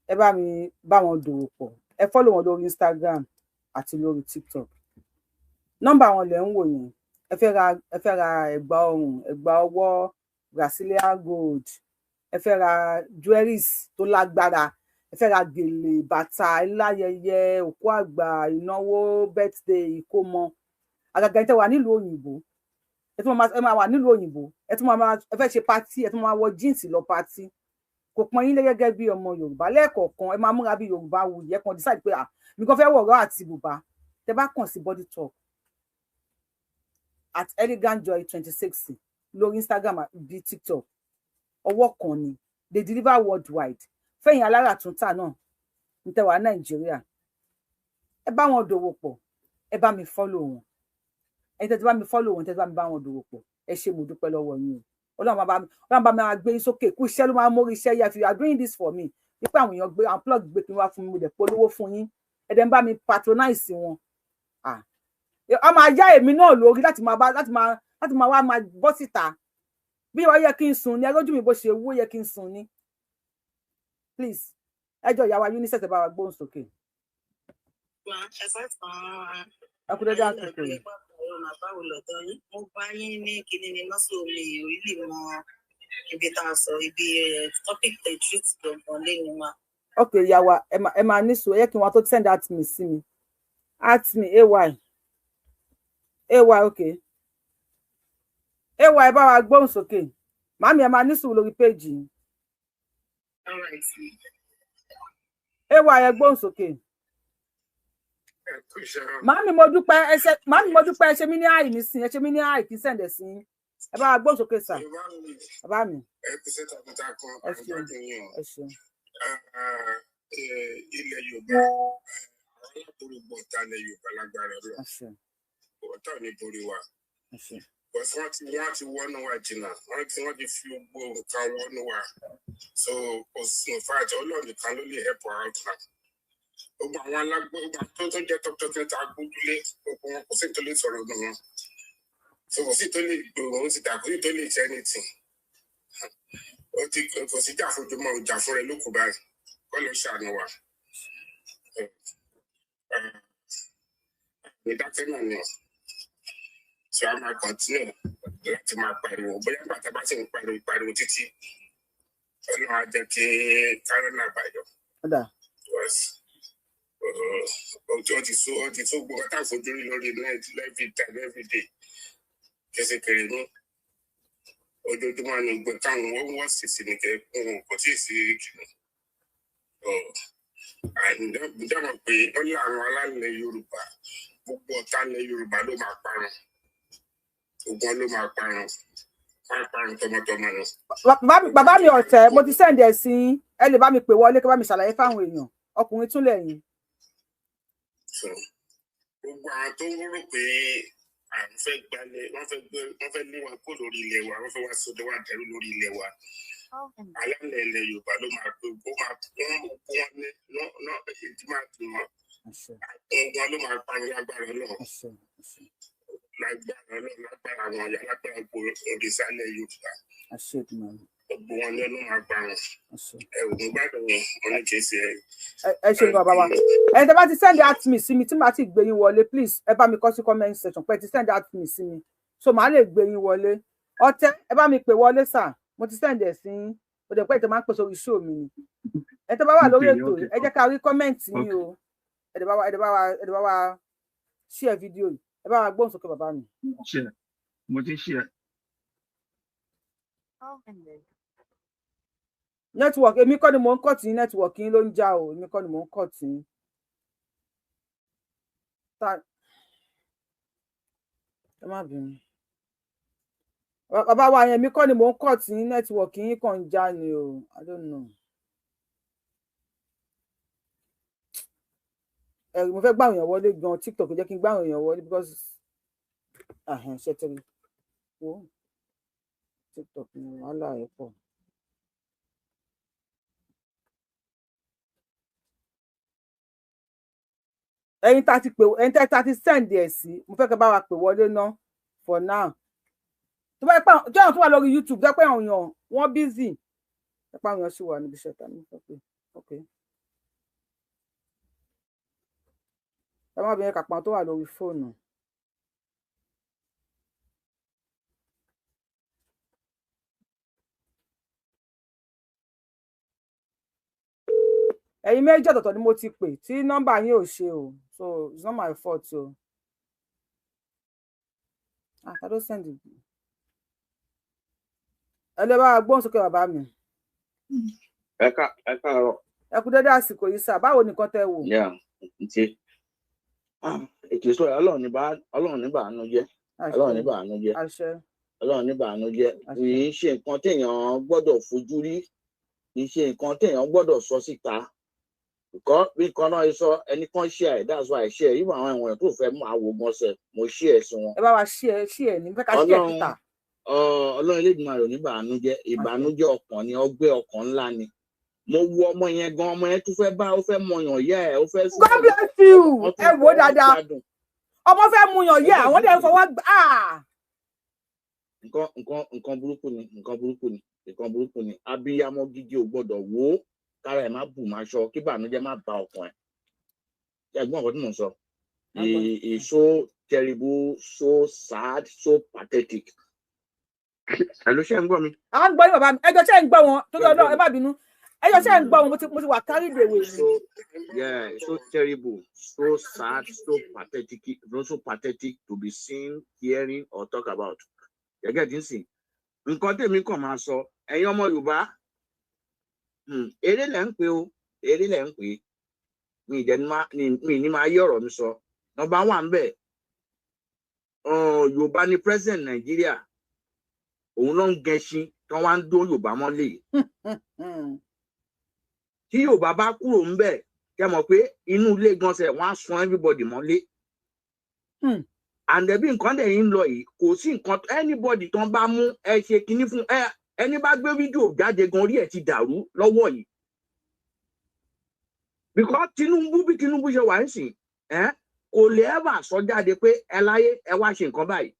ẹ bá mi bá wọn dòwò pọ̀ ẹ follow wọn lórí Instagram àti lórí TikTok nọ́mbà wọn lẹ ń wò yẹn ẹ fẹ́ ra ẹ̀gbà ọrùn ẹ̀gbà ọwọ́ Brazilian gold ẹ fẹ́ ra jewelries tó lágbára ẹ fẹ́ ra gèlè bàtà iláyẹyẹ òkú àgbà ìnáwó birthday ìkómọ àgàgà ìtẹ̀wà nílùú òyìnbó ẹ máa wà nílùú òyìnbó ẹ fẹ́ ṣe pátì ẹ tún máa wọ jíǹsì lọ pátì kò pọn yín lé gẹ́gẹ́ bí ọmọ Yorùbá lẹ́ẹ̀kọ̀ọ̀kan ẹ máa múra bí Yorùbáwùyí ẹ kàn decide pé mi kàn fẹ́ wọ̀rọ̀ àti bùbá tẹ bá kàn sí Body Talk @elegantjoy26 lórí Instagram àbí TikTok ọwọ́ kan ni they deliver worldwide fẹ́yìn alára tún tà náà ń tẹ̀wá Nàìjíríà ẹ bá wọn dòwò pọ̀, ẹ bá mi follow wọn. Ẹ tẹ́ ti bá mi follow wọn, tẹ́ ti bá mi bá wọn dòwò pọ̀. Ẹ ṣé mo dúpẹ́ lọ́wọ́ yín o. Ọlọ́run bá mi máa gbé yín sókè. Kú iṣẹ́ ló máa mórí iṣẹ́ yá. If you are doing this for me, nípa àwọn èèyàn gbé unplug gbé kí n wá fún mi, mo dẹ̀ polówó fún yín. Ẹ dẹ̀ ń bá mi patronize wọn. A máa yá èmi náà lórí láti máa wá máa bọ́ síta. Bí wọ́n yẹ kí n sùn ní ẹlójú mi bó ṣe wú yẹ kí n sùn ní. Please, ẹjọ́ ìyá wa Unisex ẹ bá wa gbóhùn sókè. Ẹ kú dédé àsìkò yìí. Báwo lọ́dọ̀ yín? Mo bá yín ní kíní ní nọ́ọ̀sì omi ìrírí mọ ibi tá a sọ ibi topic the treat gbọ̀ngàn lẹ́nu wa. Ok, ìyá wa ẹ máa ní sùn, ẹ yẹ kí wọn tó send at me sí mi. At me ay ok. Ay bá wa gbóhùn sókè. Màámi ẹ máa ní sùn lórí péjì. Ay ẹ gbóhùn sókè. Màámi mo dúpẹ́ ẹ ṣe mí ní àì nísìn, ẹ ṣe mí ní àì kí send ẹ sí. Ẹ bá wa gbóhùn sókè sà. Bàbá mi. Ẹ ṣeun. Ilẹ̀ Yorùbá aláborígbò ta ilẹ̀ Yorùbá lágbára lọ. Ọ̀tá ò ní borí wa. Bọ̀sí wọ́n ti wọ́nú wa jìnnà, wọ́n ti fi gbogbo nǹkan wọ́nú wa. So kò sí fàájì Ọlọ́run nìkan ló lè help our outcome. Gbogbo àwọn alágbègbè tó jẹ́ tọ́tọ́ ta gbójúlé, gbogbo wọn kò sí tó lè sọ̀rọ̀ nù wọn. So kò sí tó lè gbòòrò síta, kò sí tó lè ṣe anything. Kò sí jà fojúmọ́ ìjà fún rẹ lóko báyìí. Kọ́ ló ṣàánú wa. Ìdákẹ́ náà ni ọ̀. So a máa continue láti máa pariwo. Bóyá bàtà bá sì ń pariwo títí. Ọlọ́run á jẹ́ kí kárọ́nà àbáyọ. Ó ti so gbogbo ọ̀tá fojú rí lórí net every time every day. Kẹsẹ̀kẹrẹ ní ojoojúmọ́ ni gbọ́ táwọn wọ́n sì sí ní kẹ́kọ̀ọ́ kò tí ì sí kìnnì. Àìdámọ̀ pé ó lé àwọn alálẹ̀ Yorùbá gbogbo ọ̀tá ilẹ̀ Yorùbá ló máa parun. Ogun ló máa parun. Wọ́n á parun tọmọtọmọ ni. Bàbá mi ọ̀tẹ̀ mo ti send ẹ̀ sí ẹ lè bá mi pè wọlé kí bá mi ṣàlàyé fáwọn èèyàn. Ọkùnrin tún lẹ́yìn. Gbogbo àwọn tó ń rò pé àwọn fẹ́ gbalẹ̀ wọ́n fẹ́ lé wa kó lórí ilẹ̀ wa wọ́n fẹ́ wá sọ́dọ̀ wa dẹrú lórí ilẹ̀ wa. Alálẹ̀ ilẹ̀ Yorùbá ló máa pé wọ́n ní èdè máa dùn wọn. Ogun ló máa pa ní lágbára náà. Lágbára àwọn ọ̀yà lágbára òrìṣàlẹ̀ Yorùbá. Gbogbo wọn ní ọlọ́run máa pa wọn. Ògùn gbádùn wọn ní kìí ṣe. Ẹ ṣe bàbá wa. Ẹ tẹ́ bá ti send at me sí mi tí màá ti gbé yín wọlé please ẹ bá mi kọ sí comment section pé ti send at me sí mi so màá lè gbé yín wọlé. Ọ̀tẹ̀ ẹ bá mi pè wọlé sà mo ti send ẹ̀ sí yín ó dẹ̀ pé ẹ tẹ́ máa ń pè sórí show mi ni. Ẹ tẹ́ bá wà lórí ètò ẹ jẹ́ ká rí comment yín o. Ẹ dẹ̀ bá wa share video yìí ẹ bá wa gbóhùn sókè bàbá mi. Mo ti share. Network èmi kọ́ ni mò ń kọ̀ tí network yín ló ń já o èmi kọ́ ni mò ń kọ̀ tí. Ẹ má bínú. Bàbá wa yẹn èmi kọ́ ni mò ń kọ̀ tí network yín kàn ń já ni o I don't know. Mo fẹ́ gbàwọn èèyàn wọlé gan TikTok jẹ́ kí n gbàwọn èèyàn wọlé because ṣe tẹ́lẹ̀ wo TikTok ni wàhálà ẹ̀ pọ̀. Ẹ̀yin tá ti send ẹ̀ sí mo fẹ́ kẹ́ bá wa pè wọlé ná for now. Tó bá pẹ́ jọ́n tó wà lórí YouTube jẹ́ pé àwọn èèyàn wọ́n busy ẹ pa àwọn èèyàn sì wà níbi iṣẹ́ tàbí okay. Ẹ má bẹ̀rẹ̀ kàpá tó wà lórí fóònù. Ẹ̀yin méjì ọ̀tọ̀ọ̀tọ̀ ni mo ti pè tí nọ́mbà yín ò ṣe o so it's not my fault o. Ta ló send it? Ẹ lè bá gbóhùn sókè bàbá mi. Ẹ káàárọ̀. Ẹ kú dédé àsìkò yìí sà báwo nìkan tẹ́ wò. Ètò ìṣòro Ọlọ́run ní bàánú jẹ́. Ọlọ́run ní bàánú jẹ́. Ọlọ́run ní bàánú jẹ́. Kì í ṣe nǹkan téèyàn gbọ́dọ̀ fojú rí. Kì í ṣe nǹkan téèyàn gbọ́dọ̀ sọ síta. Kò bí kan náà sọ ẹni kan share that's why I share even àwọn èèyàn tó fẹ́ máa wo gan ṣe mo share sí wọn. ẹ bá wa share ní fẹ́ ká share títà. Ọlọ́run Elédùmarè ò ní ìbànújẹ́ ọkàn ni ọgbẹ́ ọkàn ńlá ni mo wo ọmọ yẹn gan ọmọ yẹn tún fẹ́ bá ó fẹ́ mọyàn yẹ ẹ ó fẹ́. God bless you ẹ wò dáadáa ọmọ fẹ́ muyàn yẹ àwọn dẹ̀ fọwọ́ gbà. nǹkan burúkú ni abiyamọ gidi ò gbọ́dọ̀ wò ó kára ẹ̀ má bù má ṣọ kí ìbànújẹ́ má ba ọkàn ẹ̀. ẹ̀gbọ́n ọkọ tí mò ń sọ it's so terrible so sad so pathetic. ẹ ló ṣe ń gbọ́ mi. à ń gbọ́ yín bàbá mi ẹjọ́ ṣe ń gbọ́ wọn tó lọ́dọ̀ ẹ má bínú ẹjọ́ ṣe ń gbọ́ wọn mo ti wà carried away. So terrible so sad so pathetic to be seen hearing or talk about. gẹ́gẹ́ bí n sìn nǹkan tèmi kàn máa sọ ẹ̀yin ọmọ Yorùbá eré lẹ̀ ń pè o eré lẹ̀ ń pè mi ní máa yé ọ̀rọ̀ mi sọ nọ́mbà wà ń bẹ̀ Yorùbá ni president Nàìjíríà òun ló ń gẹṣin tí wọ́n wá ń dó Yorùbá mọ́lẹ̀ tí Yorùbá bá kúrò ń bẹ̀ kẹ́ mọ̀ pé inú ilé gan ṣe wọ́n á sun everybody mọ́lẹ̀ and bí nǹkan dẹ̀ ń lọ yìí kò sí nǹkan anybody tán bá mú ẹ ṣe kinní fún ẹni bá gbé fídíò jáde gan orí ẹ̀ ti dàrú lọ́wọ́ yìí because Tinubu bí Tinubu ṣe wà ń sìn kò lè ever sọ jáde pé ẹ láyé ẹ wá ṣe nǹkan báyìí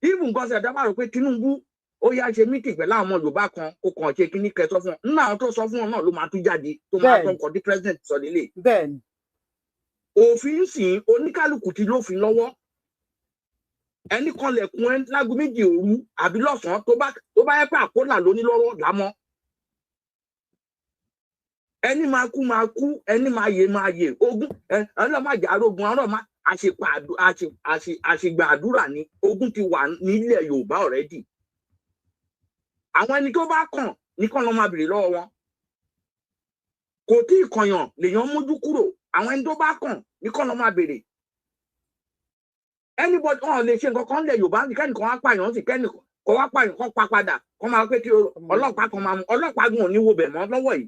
even nǹkan ṣe dábàá rò pé Tinubu ó yá ṣe mítì pẹ̀lú àwọn ọmọ Yorùbá kan kó kàn ṣe kinní kẹsọ fún ọ nínú àwọn tó sọ fún ọ náà ló máa tún jáde tó máa tún kọ dí president sọ délé òfin sìn oníkálukú ti lófin lọ́wọ́ ẹni kan lẹ̀kùn ẹ lágo méjì òru àbí lọ́sàn-án tó bá yẹ pé àkólà lóní lọ́wọ́ lámọ́ ẹni máa kú ẹni máa yè ogun ọlọ́màjà arógun ọlọ́mà àṣegbà àdúrà ni ogun ti wà nílẹ̀ Yorùbá already àwọn ẹni tó bá kàn nìkan ló máa bèrè lọ́wọ́ wọn kò tí ì kànyàn lèèyàn mójú kúrò àwọn ẹni tó bá kàn nìkan ló máa bèrè anybody wọn lè ṣe nǹkan kan lẹ Yorùbá nìkan kan wá pààyàn sí kẹ́nìkan kó wá pààyàn kan pa padà kó máa pé kí ọlọ́pàá kan máa mú ọlọ́pàá gùn ní wo bẹ̀ mọ́ lọ́wọ́ yìí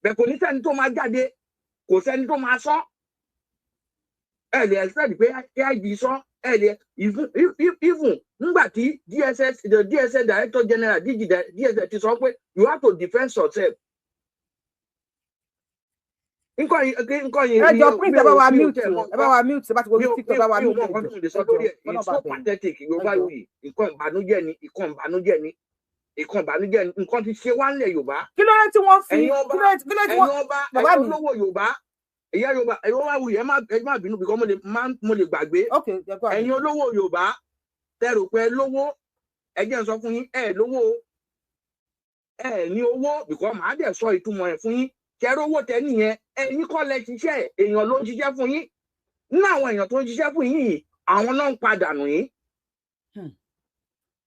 bẹ́ẹ̀ kò ní sẹ́ni tó máa jáde kò sẹ́ni tó máa sọ ẹ lè expect pé KIG sọ ẹ lè even nígbà tí the DSS Director General DSS ti sọ pé you have to defend yourself. nǹkan yìí ẹjọ print ẹ bá wa mute ẹ bá ti wo TikTok ẹ bá wa mute it's so pathetic Yorùbá yìí nǹkan ìbànújẹ́ ni nǹkan ti ṣe wá nílẹ̀ Yorùbá. kí ló dé tí wọ́n fi ẹ̀yin ọba ẹ̀yin olówó Yorùbá ìyá Yorùbá ẹ̀yin ọba wuyì ẹ má bínú bìkọ́ mo lè gbàgbé ẹ̀yin olówó Yorùbá tẹrù pé lówó ẹ jẹ́ n sọ fún yín ẹ lówó ẹ ní owó bìkọ́ màá dẹ̀ sọ ìtumọ̀ ẹ̀ fún yín kẹrù owó tẹ nìyẹn ẹ̀yin kọ́ lẹ ṣiṣẹ́ èèyàn ló ń ṣiṣẹ́ fún yín ní àwọn èèyàn tó ń ṣiṣẹ́ fún yín yìí àwọn náà ń padà nù yín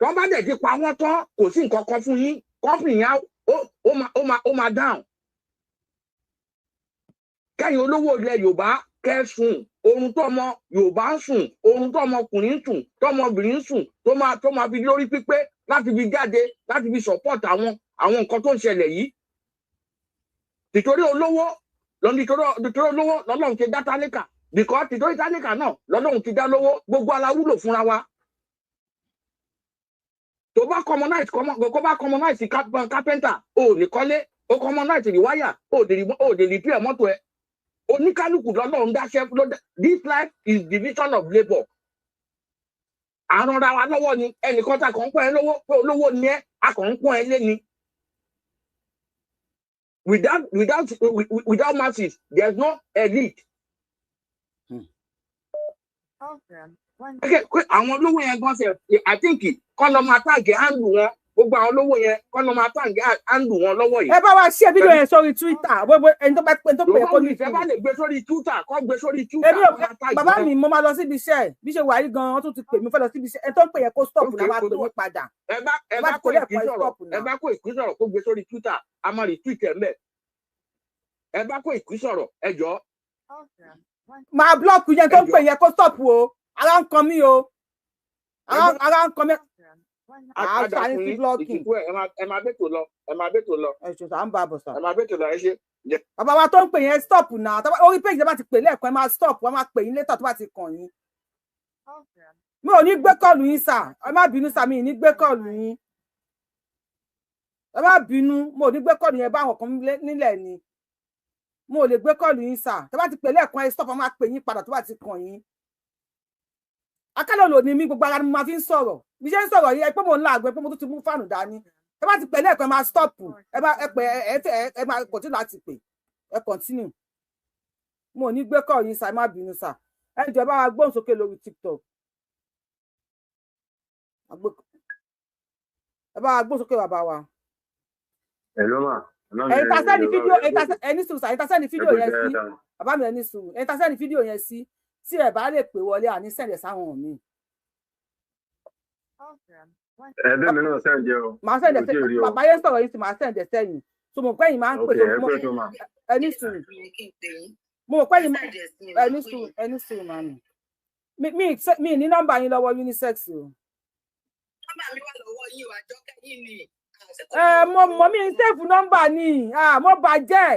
wọ́n bá dẹ̀ ti pa wọ́n tán kò sí nǹkan kan fún yín company yẹn ó máa down kẹ́yìn olówó ilẹ̀ Yorùbá kẹ́sùn oorun tó ọmọ Yorùbá ń sùn oorun tó ọmọkùnrin ń sùn tó ọmọbìnrin ń sùn tó máa fi lórí pípé láti fi jáde láti fi support àwọn nǹkan tó ń ṣẹlẹ̀ yìí tìtorí olówó lọ́lọ́run ti dá tálíkà because tìtorí tálíkà náà lọ́lọ́run ti dá lówó gbogbo aláwúlò fúnra wa tó bá commonize carpenter o lè kọ́lé o commonize the wire o lè repair mọ́tò ẹ oníkálukú lọ́lọ́run dáṣẹ́ this life is division of labour àrùn ra wa lọ́wọ́ ni ẹnìkan tá kàn ń pọ́n ẹ lówó pé olówó ni ẹ a kàn ń pọ́n ẹ lé ni without masses there is no elite. àwọn olówó yẹn gan ṣe I think kọ́ lọ́ máa tàgé handle wọn gbogbo àwọn olówó yẹn kọ́ lọ́ máa tàgé handle wọn lọ́wọ́ yìí. ẹ bá wa ṣe fídíò yẹn sórí Twitter gbogbo ẹni tó bẹ kó ní ìfẹ́ bá lè gbé sórí Twitter kọ́ gbé sórí Twitter. bàbá mi mo máa lọ síbi iṣẹ́ bí ṣe wà yí gan-an wọ́n tún ti pè mí fẹ́ lọ síbi iṣẹ́ ẹ tó ń pè yẹn kó stop náà wá pè mí padà. ẹ bá kó ìpín sọ̀rọ̀ kó gbé sórí Twitter a máa rí tweet ẹ̀ mẹ́ ẹ bá kó ìpín sọ̀rọ̀ ẹ jọ. máa blọọkù yẹn tó ń pè yẹn kó stop o ara ń kan mí o ara ń kan mí Àṣàyìn sí blocking. Ẹ máa bẹ́tò lọ. Ẹ ṣe sà ń bá bọ̀ sà. Ẹ máa bẹ́tò lọ, ẹ ṣe. Bàbá wa tó ń pè yẹn stop náà. Orí péjì tó bá ti pè lẹ́ẹ̀kan ẹ máa stop, wọ́n máa pè yín létà tó bá ti kàn yín. Mi ò ní gbé kọ́ọ̀lù yín sà. Ẹ má bínú sà, mi ò ní gbé kọ́ọ̀lù yín. Ẹ má bínú, mo ò ní gbé kọ́ọ̀lù yẹn bá àwọn kan nílẹ̀ ni. Mo ò lè gbé kọ́ọ̀lù yín sà. Tó bá ti pè lẹ́ẹ̀kan ẹ stop, wọ́n máa pè yín padà tó bá ti kàn yín. Akálòlò ni mí, gbogbo ara ni mo máa fi ń sọ̀rọ̀. Bí ṣe ń sọ̀rọ̀ yìí ẹ pé mo ń láàgbẹ́ pé mo tún ti mú fáànù dání. Ẹ bá ti pè lẹ́ẹ̀kan ẹ máa stop. Ẹ máa continue láti pè. Ẹ continue. Mo ò ní gbé kọ́ọ̀lù yín sà, ẹ má bínú sà. Ẹ jọ̀ọ́ bá wa gbóhùn sókè lórí TikTok. Ẹ bá wa gbóhùn sókè bàbá wa. Hello ma. Ẹ̀yin ta sẹ́ni fídíò, ẹni sùn sà, ẹ̀yin ta sẹ́ni fídíò yẹn sí. Bàbá mi ẹni sùn. Ẹ̀yin ta sẹ́ni fídíò yẹn sí. Tí ẹ bá lè pè wọlé àní sẹ́ndẹ̀ sáwọn mi. Ẹbí mi náà sẹ́ǹdẹ̀ o. Màá sẹ́ndẹ̀ sẹ́yìn. Bàbá yẹn sọ̀rọ̀ yìí sí màá sẹ́ndẹ̀ sẹ́yìn. So mo pẹ́ yìí máa ń pè tó ẹni sùn. Mo pẹ́ yìí ẹni sùn màá mi. Mi ní nọ́mbà yín lọ́wọ́ unisex o. Nọ́mbà mi wà lọ́wọ́ yín o, Àjọkẹ́ yín ni. Mo mi ń sèfù nọ́mbà ni. Mo bàjẹ́.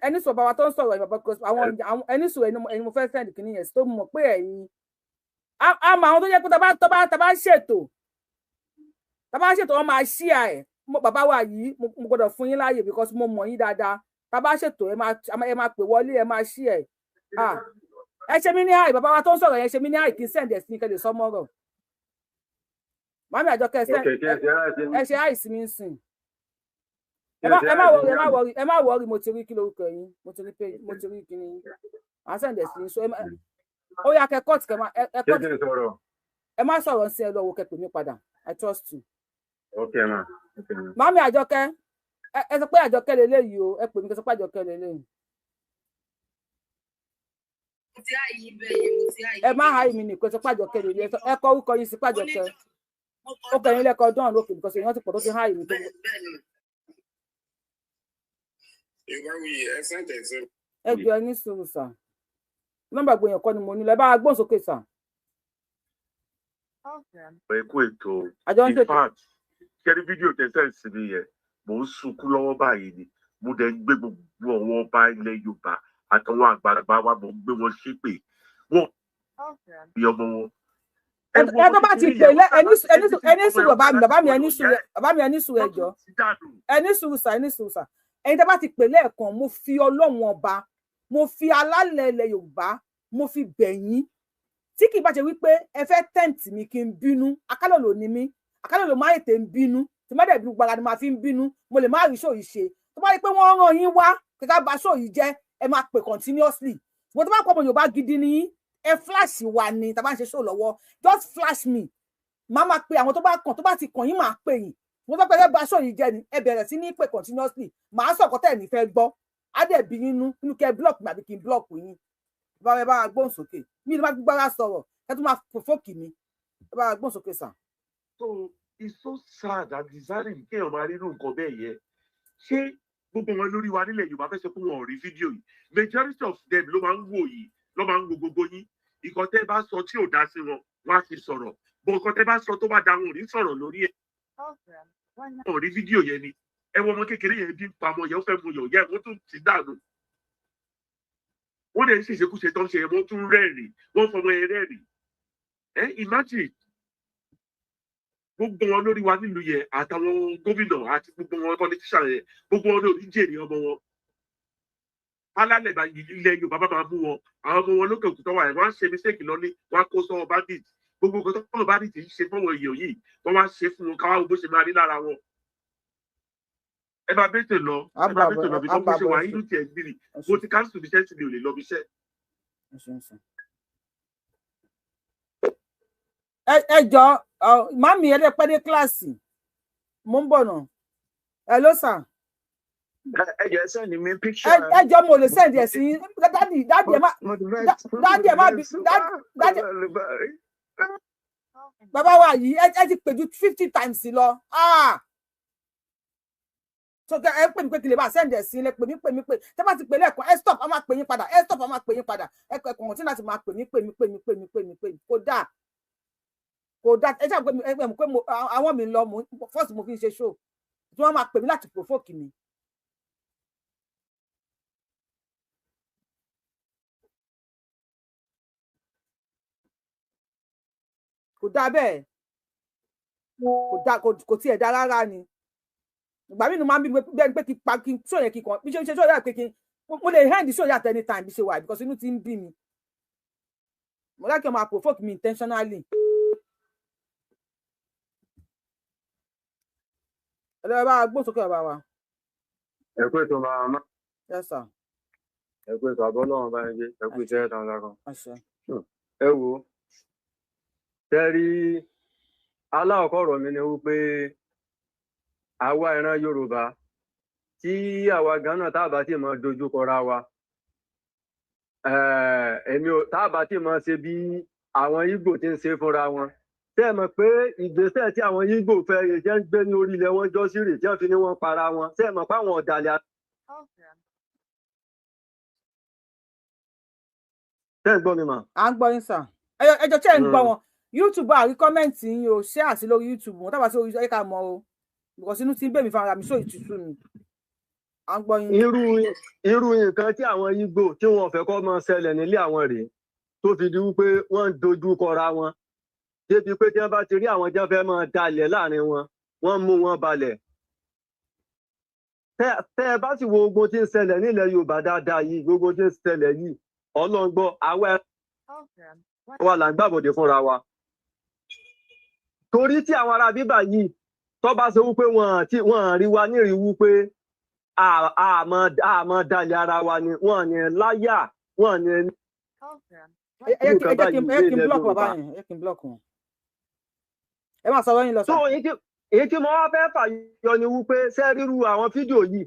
Ẹni sọ bàbá tó ń sọ̀rọ̀ yìí bàbá àwọn ẹni sọ ẹni mo fẹ́ sẹ́ndì kìíní yẹn tó mọ̀ pé ẹ̀yin àmọ́ àwọn tó yẹ pé tá bá ṣètò wọ́n máa ṣí ẹ̀ bàbá wa yìí mo gbọ́dọ̀ fún yín láàyè because mo mọ̀ yín dáadáa tá bá ṣètò ẹ máa pè wọlé ẹ máa ṣí ẹ̀ ẹ ṣe mí ní àì bàbá wa tó ń sọ̀rọ̀ yẹn ṣe mí ní àì kí n sẹ́ndì ẹ̀ sí kẹ́lẹ̀ sọ́mọ́rọ̀ màmí Àjọkẹ́ ẹ ṣe àì sí mi ń sìn. Ẹ má wọrí mo ti rí kí lórúkọ yín mo ti rí kíní yín à ń sẹ̀ǹdẹ̀ sí so ó yá kẹ kọ́ọ̀tì ẹ má sọ̀rọ̀ sí ẹ lọ́wọ́ kẹ pè mí padà I trust you. Okay ma. Màmí Àjọkẹ́ ẹ sọ pé Àjọkẹ́ lélẹ́yìí o ẹ pè mí kẹ sọ pé Àjọkẹ́ lélẹ́yìí. Ẹ má háì mi nìkan sọ pé Àjọkẹ́ lélẹ́yìí ẹ kọ orúkọ yín sí pé Àjọkẹ́ ó kẹyìn lẹ́kọ̀ọ́ dán lókè because èèyàn ti pọ̀ tó ti háì mi tó. Ẹ jọ ní sùúrù sà nọ́mbà gbòyàn kọ́ ni mo ní lọ ẹ bá gbóhùn sókè sà. Ẹ kú ètò in fact kẹ́rí fídíò tẹ̀sán sí mi yẹn mò ń sunkún lọ́wọ́ báyìí ni mo dẹ̀ ń gbé gbogbo àwọn ọba ilẹ̀ Yorùbá àtàwọn àgbààgbà wa mò ń gbé wọn ṣépè wọ́n bí ọmọ wọn. Ẹ tó bá ti pè lẹ ẹni sùúrù bàbá mi ẹni sùúrù ẹjọ ẹni sùúrù sà ẹni tó bá ti pè lẹ́ẹ̀kan mo fi Ọlọ́run ọba mo fi alálẹ̀ ilẹ̀ Yorùbá mo fi bẹ̀yín tí kì í bá ṣe wípé ẹ fẹ́ tẹ́ǹtì mi kí n bínú Akálòlò ni mí Akálòlò má ètè ń bínú tí má dẹ̀ bínú gbára ni máa fi ń bínú mo lè má rí ṣòyí ṣe tó bá rí pé wọ́n rán yín wá kíkà bá ṣòyí jẹ́ ẹ máa pè continuously ṣùgbọ́n tó bá pọ̀ ọmọ Yorùbá gidi ni yín ẹ flash wa ni tá bá ń ṣe show lọ́wọ́ just flash me máa pe àwọn tó bá kàn tó bá ti kàn yín máa pè yín mo fẹ́ pé ẹ bá ṣòyí jẹ́ ni ẹ bẹ̀rẹ̀ sí ní pè continuously màá sọ̀kọ́ tẹ̀ ní fẹ́ gbọ́ á dẹ̀ bí nínú kẹ́ block mi àbí kí n block yín ẹ bá gbóhùn sókè mi ni má gbára sọ̀rọ̀ ẹ tún máa fòfókì mi ẹ bá gbóhùn sókè sàn. So it's so sad and desiring kéèyàn máa rí irú nǹkan bẹ́ẹ̀ yẹn ṣé gbogbo wọn lórí wa nílẹ̀ Yorùbá fẹ́ sọ pé wọn ò rí fídíò yìí majority of them ló máa ń wò yìí ló máa ń wo gbogbo yín nǹkan tẹ́ bá sọ tí ò dá sí wọn wọ́n á fi sọ̀rọ̀ bó nǹkan tẹ́ bá sọ tó bá dá wọn ò ní sọ̀rọ̀ lórí ẹ̀ wọn ò rí fídíò yẹn ni ẹ wọ ọmọ kékeré yẹn bí pamọ́ yẹn ó fẹ́ mu yọ̀ yẹ wọ́n tún ti dànù wọ́n lè ṣèṣekúṣe tó ń ṣe wọ́n tún rẹ́rìn wọ́n fọmọ yẹn rẹ́rìn imagine gbogbo wọn lórí wa nílùú yẹn àtàwọn gómìnà àti gbogbo wọn politician yẹn gbogbo wọn lórí jèrè ọmọ wọn alálẹ̀ bá ilẹ̀ Yorùbá bá máa mú wọn àwọn ọmọ wọn lókè òkúta wà yẹn wọ́n á ṣe mistake lọ́ní wọ́n á kó sọ́wọ́ bandit gbogbo nǹkan tó bandit ń ṣe fọ́wọ́ èèyàn yìí wọ́n wá ṣe fún wọn káwá bó ṣe máa rí lára wọn. ẹ máa bẹ́tẹ̀ lọ bí wọ́n bó ṣe wà inú tiẹ̀ gbìrì mo ti cancel bíṣẹ́ sí mi ò lè lọ bíṣẹ́. ẹ jọ màmí ẹ lè pẹ́ dé kíláàsì mo ń bọ̀ náà ẹ ló sàn. ẹ jẹ́ send mi picture. ẹ jọ mo lè send ẹ sí dádì ẹ má bàbá wa yìí ẹ ti pè ju 50 times lọ so ẹ pè mí pé kí lè bá send ẹ̀ sí ilé pè mí tẹ́ bá ti pè lẹ́ẹ̀kan ẹ stop a máa pè yín padà ẹ stop a máa pè yín padà ẹ kọ̀ọ̀kan tí láti máa pè mí kò dáa ẹ ṣáà pé àwọn mi lọ first mo fi ń ṣe show tí wọ́n máa pè mí láti provoke mi. kò dáa bẹ́ẹ̀ kò tiẹ̀ dáa rárá ni ìgbà mí ni máa ń bí bẹ́ẹ̀ pé kí pa kí show yẹn kíkan bí ṣe ń ṣe show yẹn pé kí mo lè hand show yẹn at any time bí ṣe wà because inú ti ń bí mi mo láti máa provoke mi intentionally. ẹ bá gbóhùn sókè bàbá wa. ẹ kú ètò máa ná. Yes sir. ẹ kú ètò àbọ̀ náà bá ń gbé ẹ kú iṣẹ́ takuntakun. ẹ wo tẹ́rí aláwọ̀kọ́ ọ̀rọ̀ mi ni wípé àwa ìran Yorùbá tí àwa Ghana tá a bá ti mọ dojú kọra wa tá a bá ti mọ ṣe bí àwọn Ìgbò ti ń ṣe fúnra wọn tẹ́ ẹ mọ̀ pé ìgbésẹ̀ tí àwọn Ìgbò fẹ́ yẹ jẹ́ ń gbé ní orílẹ̀ wọn jọ sí rè tí wọ́n fi ní wọ́n para wọn tẹ́ ẹ mọ̀ pé àwọn ọ̀dàlẹ̀ tẹ́ ẹ gbọ́ mi mà. à ń gbọ́ yín sà ẹjọ́ tí ẹ ń gbọ́ wọn YouTube àrí kọ́mẹ́ǹtì yín o ṣé àti lórí YouTube wọn tábà sí orí ẹ̀ka mọ́ o because inú ti ń bẹ̀ mí fara mi sóò ìtútù ni à ń gbọ́ yín. irú nǹkan tí àwọn Ìgbò tí wọn fẹ́ kó máa ṣẹlẹ̀ nílé àwọn rèé tó fi di wípé wọ́n ń dojú kọra wọn débi pé tí wọ́n bá ti rí àwọn jẹ́ fẹ́ máa dalẹ̀ láàrin wọn wọ́n mú wọn balẹ̀. tẹ́ ẹ bá sì wo gbogbo tí ń ṣẹlẹ̀ nílẹ̀ Yorùbá dáadáa yìí gbogbo tí ń ṣẹlẹ̀ yìí ọlọ́ngbọ́ àwẹ̀ wa là ń gbàbọ̀dé fúnra wa. torí tí àwọn ará bíbà yìí tó bá ṣe wípé wọ́n rí wa nírìí wípé àmọ́ dalẹ̀ ara wa ni wọ́n ní láyà wọ́n ní. ẹ kí n block bàbá yẹn ẹ kí n block wọn. ẹ máa sọ lọ́yìn lọ sọ. èyí tí mo wá fẹ́ fàyọ ni wípé ṣé ríru àwọn fídíò yìí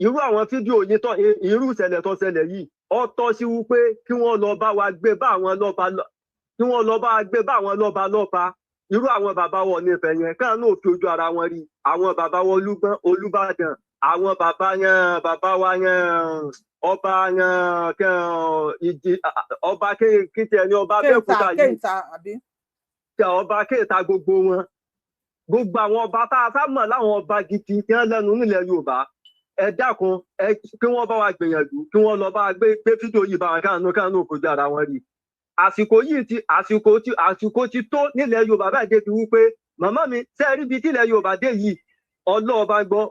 irú àwọn fídíò yìí tó irú ìṣẹ̀lẹ̀ tó ṣẹlẹ̀ yìí ó tọ́ sí wípé kí wọ́n lọ bá wa gbé bá àwọn lọ́ba kí wọ́n lọ bá wa gbé bá àwọn lọ́ba irú àwọn bàbá wọn nífẹ̀ẹ́ yẹn káà náà fi ojú ara wọn rí àwọn bàbá wọn Olúbàdàn àwọn bàbá wa yẹn ọba yẹn ọba kéèké ni ọba Abẹ́òkúta yìí ọba kéèta gbogbo wọn gbogbo àwọn ọba tá a sá mọ̀ láwọn ọba gidi tí wọ́n lẹ́nu nílẹ̀ Yorùbá ẹ dákun kí wọ́n bá wa gbìyànjú kí wọ́n lọ bá wa gbé fídíò yìí bá wọn káànú kojú ara wọn rí àsìkò ti tó nílẹ̀ Yorùbá báyìí débi wípé màmá mi ṣe rí ibi tílẹ̀ Yorùbá dé yìí ọlọ́ọ̀bá gbọ́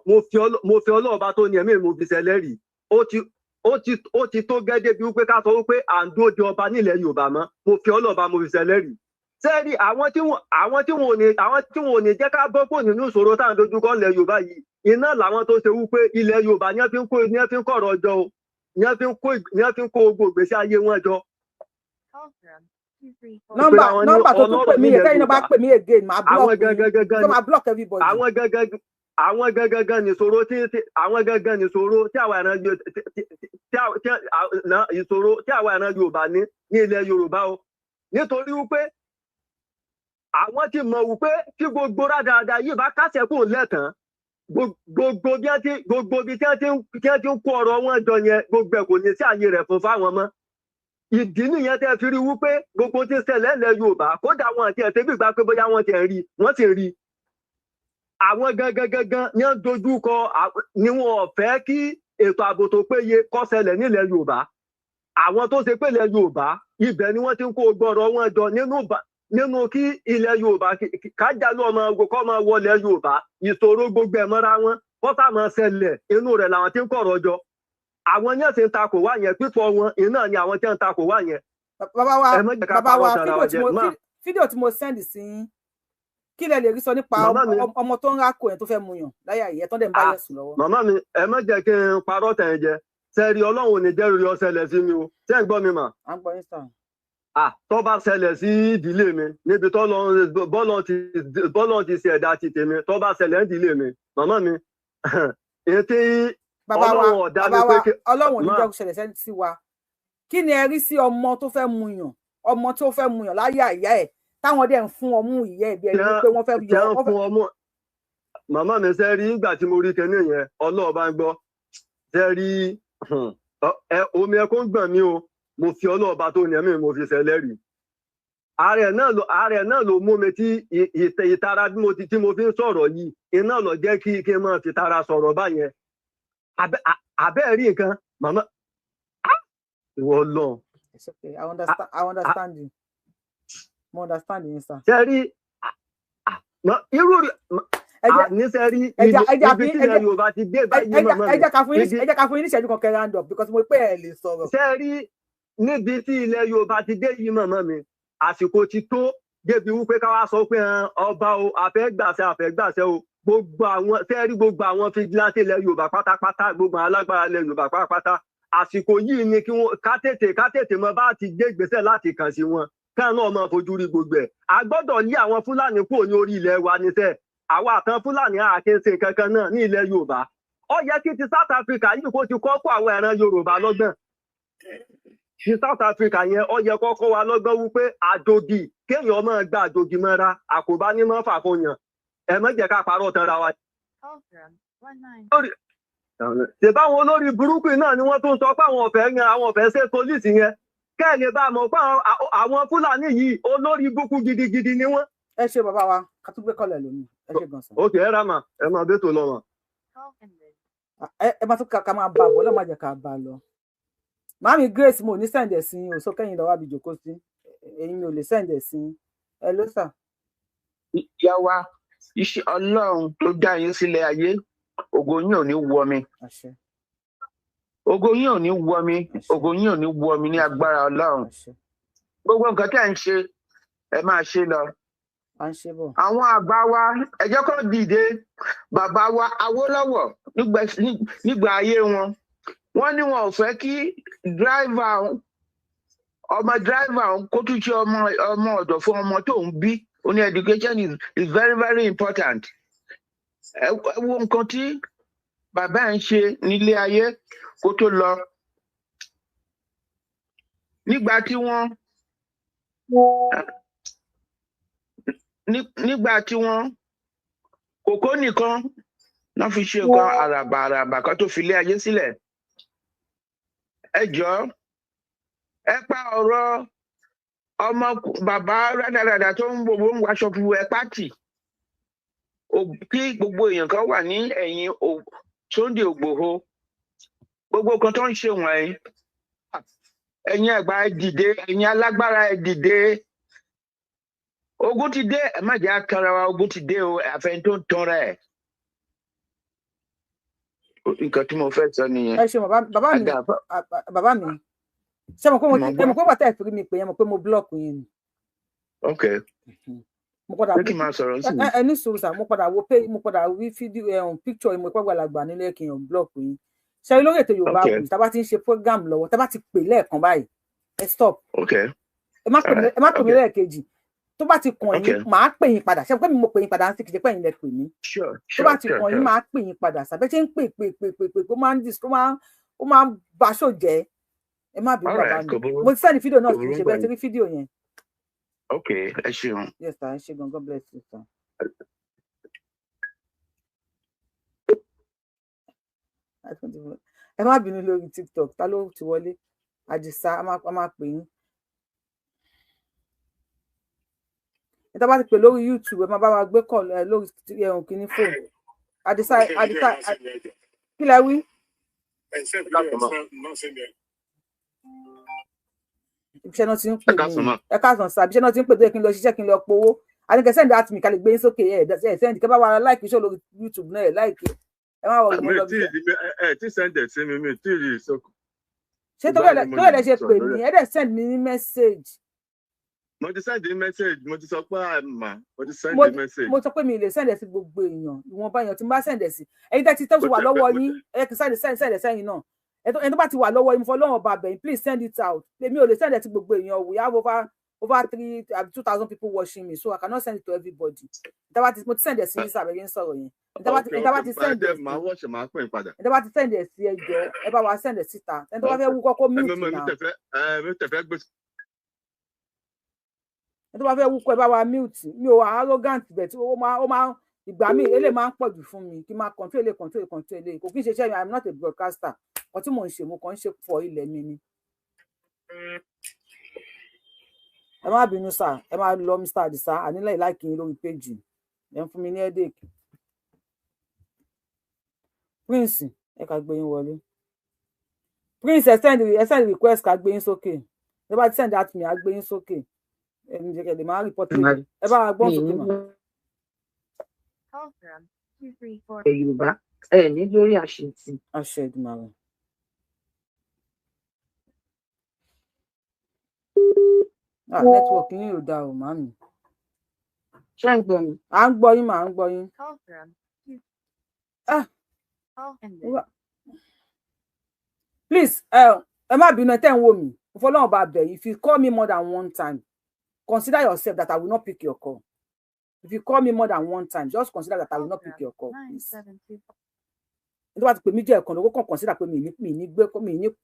mo fi ọlọ́ọ̀bá tó ní ẹ̀mí mo fi ṣẹlẹ̀ rí ó ti tó gẹ́gẹ́ bí wípé ká sọ wípé à ń dóde ọba nílẹ̀ Yorùbá mọ́ mo fi ọlọ́ọ̀bá mo fi ṣẹlẹ̀ rí sẹ́ẹ̀rì àwọn tí wọn ò ní jẹ́ ká bọ́ pò nínú ìṣòro tá à ń dojúkọ ilẹ̀ Yorùbá yìí iná làwọn tó ṣe wípé ilẹ̀ Yorùbá ní wọ́n fi ń kọ̀rọ̀ jọ o ní wọ́n fi ń kó gbogbo ìgbésí ayé wọn jọ. nọ́mbà tó tún pè mí yẹn kẹ́yìn náà bá pè mí again máa block everybody. àwọn gangan nìṣòro tí àwa ìran Yorùbá ní ilẹ̀ Yorùbá o nítorí wípé àwọn ti mọ̀ wípé tí gbogbo rádaràda yìí bá kásẹ̀ kù lẹ́tàn gbogbo bí tí wọ́n ti ń kó ọ̀rọ̀ wọn jọ yẹn gbogbo ẹ̀ kò ní sí àyè rẹ̀ fún fáwọn mọ́. ìdí nìyẹn tẹ́ fi rí wípé gbogbo tí ń ṣẹlẹ̀ ilẹ̀ Yorùbá kódà wọn àti ẹ̀tẹ́ gbígbà pé bóyá wọ́n ti rí wọ́n sì rí. àwọn gangan ní wọ́n dojú kọ ni wọn ò fẹ́ kí ètò ààbò tó péye kó ṣẹlẹ̀ nílẹ̀ Yorùbá. àwọn tó ṣe pé ilẹ̀ Yorùbá ibẹ̀ ni wọ́n ti ń kó gbọ́rọ̀ wọn jọ nínú kí ilẹ̀ Yorùbá kájàlú ọmọ ogun kọ́ máa wọlé Yorùbá ìṣòro gbogbo ẹ̀ mọ́ra wọn kọ́sà máa ṣẹlẹ̀ inú rẹ̀ làwọn tí ń kọ̀rọ̀ jọ àwọn yẹn ti ń takò wá yẹn pípọ̀ wọn iná ni àwọn tí ń takò wá yẹn. bàbá wa fídíò tí mo send sí kí lẹ lè rí sọ nípa ọmọ tó ń rákò yẹn tó fẹ́ muyàn láyà yẹn tó dẹ̀ ń bá yẹn sùn lọ́wọ́. màmá mi ẹ má jẹ́ kí n parọ́ tẹ̀ ẹ́ jẹ sẹ́ẹ̀rì Ọlọ́run ò ní jẹ́rìí rí ó ṣẹlẹ̀ sí mi o ṣé ń gbọ́ mi mà. à ń gbọ́ yín sàn. tó bá ṣẹlẹ̀ sí ìdílé mi níbi bọ́lọ̀ ti ṣe ẹ̀dá ti tèmi tó bá ṣẹlẹ̀ ní ìdílé mi màmá mi ètí Ọlọ́run ọ̀dá mi pé kí. Ọlọ́run ò ní jẹ́ kó ṣẹlẹ̀ sí wa kí ni ẹ rí sí ọmọ tó fẹ́ muyàn láyà ìyá ẹ̀ táwọn dẹ̀ ń fún ọmú ìyá ẹ̀ bí ẹni pé wọ́n fẹ́ yọ. màmá mi ṣe rí nígbà tí mo rí kinní yẹn Ọlọ́run bá ń gbọ́ ṣe rí omi ẹkún gbọ̀n mi o mo fi Ọlọ́run bá tó ní ẹ̀mí mo fi ṣẹlẹ́rì ààrẹ náà ló mú mi tí ìtara tí mo fi ń sọ̀rọ̀ yìí iná lọ jẹ́ kí n máa fi tara sọ̀rọ̀ báyẹn abẹ́ rí nǹkan màmá ìwọ lọ. It's okay. I understand you. Mo understand you, sir. Ṣé rí irú níṣẹ́ rí ibi tí ilẹ̀ Yorùbá ti dé báyìí mọ̀mọ́ mi. Ẹ jẹ́ ká fún yín ní ìṣẹ́jú kan kẹ́ round up because mo pé ẹ lè sọ̀rọ̀. Ṣé rí níbi tí ilẹ̀ Yorùbá ti dé yìí mọ̀mọ́ mi àsìkò ti tó débi wípé ká wá sọ pé ọba o àfẹ́gbàṣẹ o gbogbo àwọn fìdíláṣẹ ilẹ̀ Yorùbá pátápátá gbogbo alágbára ilẹ̀ Yorùbá pátápátá àsìkò yìí ni kí wọn ká tètè mọ bá ti gbé ìgbésẹ̀ láti kàn sí wọn káwọn náà máa fojú rí gbogbo ẹ̀ a gbọ́dọ̀ lé àwọn Fúlàní kúrò ní orí ilẹ̀ wa níṣẹ́ àwa àtàn Fúlàní àkéṣe kankan náà ní ilẹ̀ Yorùbá ó yẹ kí ti South Africa yìí kó ti kọ́kọ́ àwọn ẹran Yorùbá lọ́gbọ̀n ti South Africa yẹn ó yẹ kọ́kọ́ wa lọ́gbọ́n wípé àjòjì kéèyàn máa gba àjòjì mọ́ra àkóbá ní mọ́ fàfọyàn ẹ má jẹ́ ká parọ́ tanra wa. ṣèbáwọn olórí burúkú náà ni wọ́n tún sọ pé àwọn ọ̀fẹ́ ṣe pólíìsì yẹn kẹ́ẹ̀lẹ́ bá mọ̀ pé àwọn Fúlàní yìí olórí burúkú gidigidi ni wọ́n. Ẹ ṣe bàbá wa ká tún gbé kọlẹ̀ lónìí ẹ ṣe gan san. òkè ẹ rà mà ẹ máa bẹ́tò lọ mà. ẹ bá tún ká máa bá a bọ̀ lọ́ọ́ má jẹ́ ká bá a lọ. Màámi Grace mo ní sẹ́ǹdẹ̀ sí i òṣó kẹ́yìn lọ́wọ́ àbí jòkó sí ẹ̀yin mi ò lè sẹ́ǹdẹ̀ sí i ẹ ló sà. ìyá wa iṣẹ́ Ọlọ́run tó dá yín sílẹ̀ ayé ògo yín ò ní wọ mi ògo yín ò ní wọ mi ògo yín ò ní wọ mi ní agbára Ọlọ́run gbogbo nǹkan tẹ́ ń ṣe ẹ máa ṣe lọ. àwọn àgbà wa ẹ jẹ́ kó dìde bàbá wa Awólọ́wọ̀ nígbà ayé wọn wọ́n ní wọn ò fẹ́ kí ọmọ dráìvà kó tún ṣe ọmọ ọ̀dọ̀ fún ọmọ tó ń bí ó ní education is very very important. ẹ wo nǹkan tí bàbá ń ṣe nílé ayé kó tó lọ nígbà tí wọ́n kòkó nìkan náà fi ṣe nǹkan àràbà kan tó fi lé ayé sílẹ̀. ẹ jọ̀ọ́ ẹ pa ọ̀rọ̀ ọmọ bàbá rádaràdà tó ń gbogbo ń waṣọ fún ẹ pátì kí gbogbo èèyàn kan wà ní ẹ̀yìn Sunday Igboho gbogbo kan tó ń ṣe wọ̀nyí ẹ̀yin àgbà ẹ dìde ẹ̀yin alágbára ẹ dìde ogun ti dé ẹ má jẹ́ àtọrọ wa ogun ti dé o àfẹn tó ń tọrọ ẹ nǹkan tí mo fẹ́ sọ nìyẹn. ẹ ṣe bàbá mi ṣe mọ̀ pé bàtà ìfìrí mi pè yẹn mọ̀ pé mo blọọkù yẹn ni. ok pé kí n máa sọ̀rọ̀ sí i. ẹ ní sùúrù sà mo padà wí fídíò píkṣọ ìmọ̀ ìpàgbà làgbà nílé kí n blọọkù yín ṣe lórí ètò Yorùbá kù tá bá ti ń ṣe program lọ́wọ́ tá bá ti pè lẹ́ẹ̀kan báyìí ẹ stop ẹ má pè mí lẹ́ẹ̀kejì tó bá ti kàn yín màá pè yín padà ṣe pé mi mo pè yín padà ń sì kìí ṣe pé ẹ̀yin lẹ pè mí tó bá ti kàn yín màá pè yín padà sàbẹ́ ṣe ń pè ó máa ń baṣọ jẹ́ ẹ má bí bàbá mi mo ti sẹ́ni fídíò náà sì ṣe bẹ́ẹ̀ ti rí fídíò yẹn. ok ẹ ṣeun. yes sir ẹ ṣe gan God bless you sir. ẹ má bínú lórí TikTok ta ló ti wọlé Àdìsá a máa pè yín. ìta bá ti pè lórí YouTube ẹ máa bá wa gbé kọ lórí kìíní fóònù Àdìsá kí lẹ wí. ibiṣẹ́ náà ti ń pè mí ẹ káàsán sá ibiṣẹ́ náà ti ń pè tó yẹ kí n lọ ṣiṣẹ́ kí n lọ powó àníkẹ́ sẹ́ndì àti mi ká lè gbé yín sókè ẹ̀ sẹ́ndì kẹ́ bá wa láìkì iṣẹ́ lórí YouTube náà ẹ̀ láìkì ẹ má wọlé lọ bí. ẹ tí sẹ́ndẹ̀ sí mi tí ì rí ìsókò. ṣé tó yẹ ṣe pè mí ẹ dẹ̀ send mi ní message. mo ti send message mo ti sọ pé àmà mo ti send message. mo sọ pé mi lè send sí gbogbo èèyàn ìwọ̀nba èèyàn tí mo bá send sí ẹ̀yin tẹ́ ti tẹ́ wà lọ́wọ́ yín ẹ kì í send sẹ́yìn náà ẹni tó bá ti wà lọ́wọ́ yín mo fọ́ lọ́wọ́ ọba bẹ̀yìn please send it out èmi ò lè send sí gbogbo èèyàn we have over 2,000 people watching me so I cannot send it to everybody mo ti send sí yín sábẹ́ yín sọ̀rọ̀ yẹn ẹni tó bá ti send sí ẹjọ́ ẹ bá wa send síta ẹni tó bá fẹ́ wú kọ́kọ́ mute náà ẹni tó bá fẹ́ wú kọ́ ẹ bá wa mute mi ò arrogant bẹ̀ tí ó ìgbà míì ele máa ń pọ̀ jù fún mi kí n máa control ele kò kí n ṣe iṣẹ́ mi. I'm not a broadcaster kan tí mò ń ṣe mo kàn ń ṣe fọ ilẹ̀ mi ni. Ẹ má bínú sà, ẹ má lọ Mr. Adisa ànílẹ̀ láìkí yín lórí péjì ẹ ń fún mi ní headache. Prince ẹ ká gbé yín wọlé. Prince ẹ send request ká gbé yín sókè. Ẹ bá ti send that me á gbé yín sókè. Ẹ ní jẹ́ kẹ́ lè máa report ẹ bá wa gbọ́n sókè mà. Yorùbá ẹ ní lórí àṣetì. Àṣẹ Èdùmàrè. Network yín ò dáa o màmí. Ṣé ń gbọ́ mi? À ń gbọ́ yín mà, à ń gbọ́ yín. Please, ẹ má bínú ẹ tẹ́ ń wò mí. Fọlọ́run bá bẹ̀ yín. If you call me more than one time, consider yourself that I will not pick your call. If you call me more than one time, just consider that I will not pick your call. Nítorí wàá ti pè mí jẹ́ ẹ̀kan lówó kan consider pé mi ní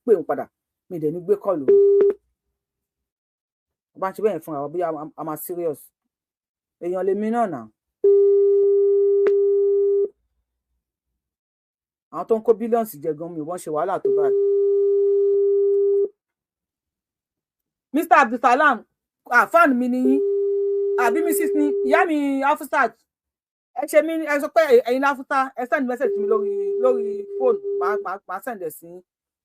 pé òun padà mi dẹ̀ ní gbé kọ́ọ̀lù. Bá ń ṣe bẹ́ẹ̀ fún àwọn bí a máa serious. Èèyàn lèmi náà nà. Àwọn tó ń kó bílíọ̀nsì jẹ gan mi ò wọ́n ṣe wàhálà tó báyìí. Mr. Abdulsalam fan mi ni yín àbí Mrs. ni ìyá mi Afusat ẹ ṣe mí ẹ sọ pé ẹ̀yin láfúta ẹ send message mi lórí phone máa send ẹ sí yín.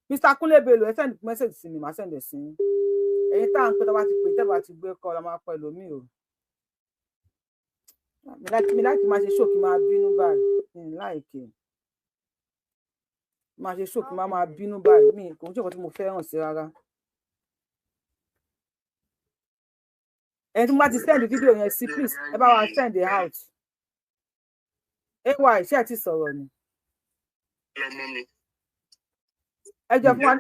Mr. Kunle Bello ẹ send message sí mi máa send ẹ sí yín. Ẹ̀yin tá à ń pẹ́ tó bá ti pè tẹ́ bá ti gbé kọ́ la máa pẹ́ lómi o. Mi láti máa ṣe ṣókí máa bínú báyìí láìkè máa ṣe ṣókí máa bínú báyìí mi kò ń ṣe nǹkan tí mo fẹ́ràn sí rárá. Ẹni tí mo bá ti send fídíò yẹn sí please ẹ bá wa send it out. Ay ṣé ẹ ti sọ̀rọ̀ ni. Ẹ jẹ́ fún wa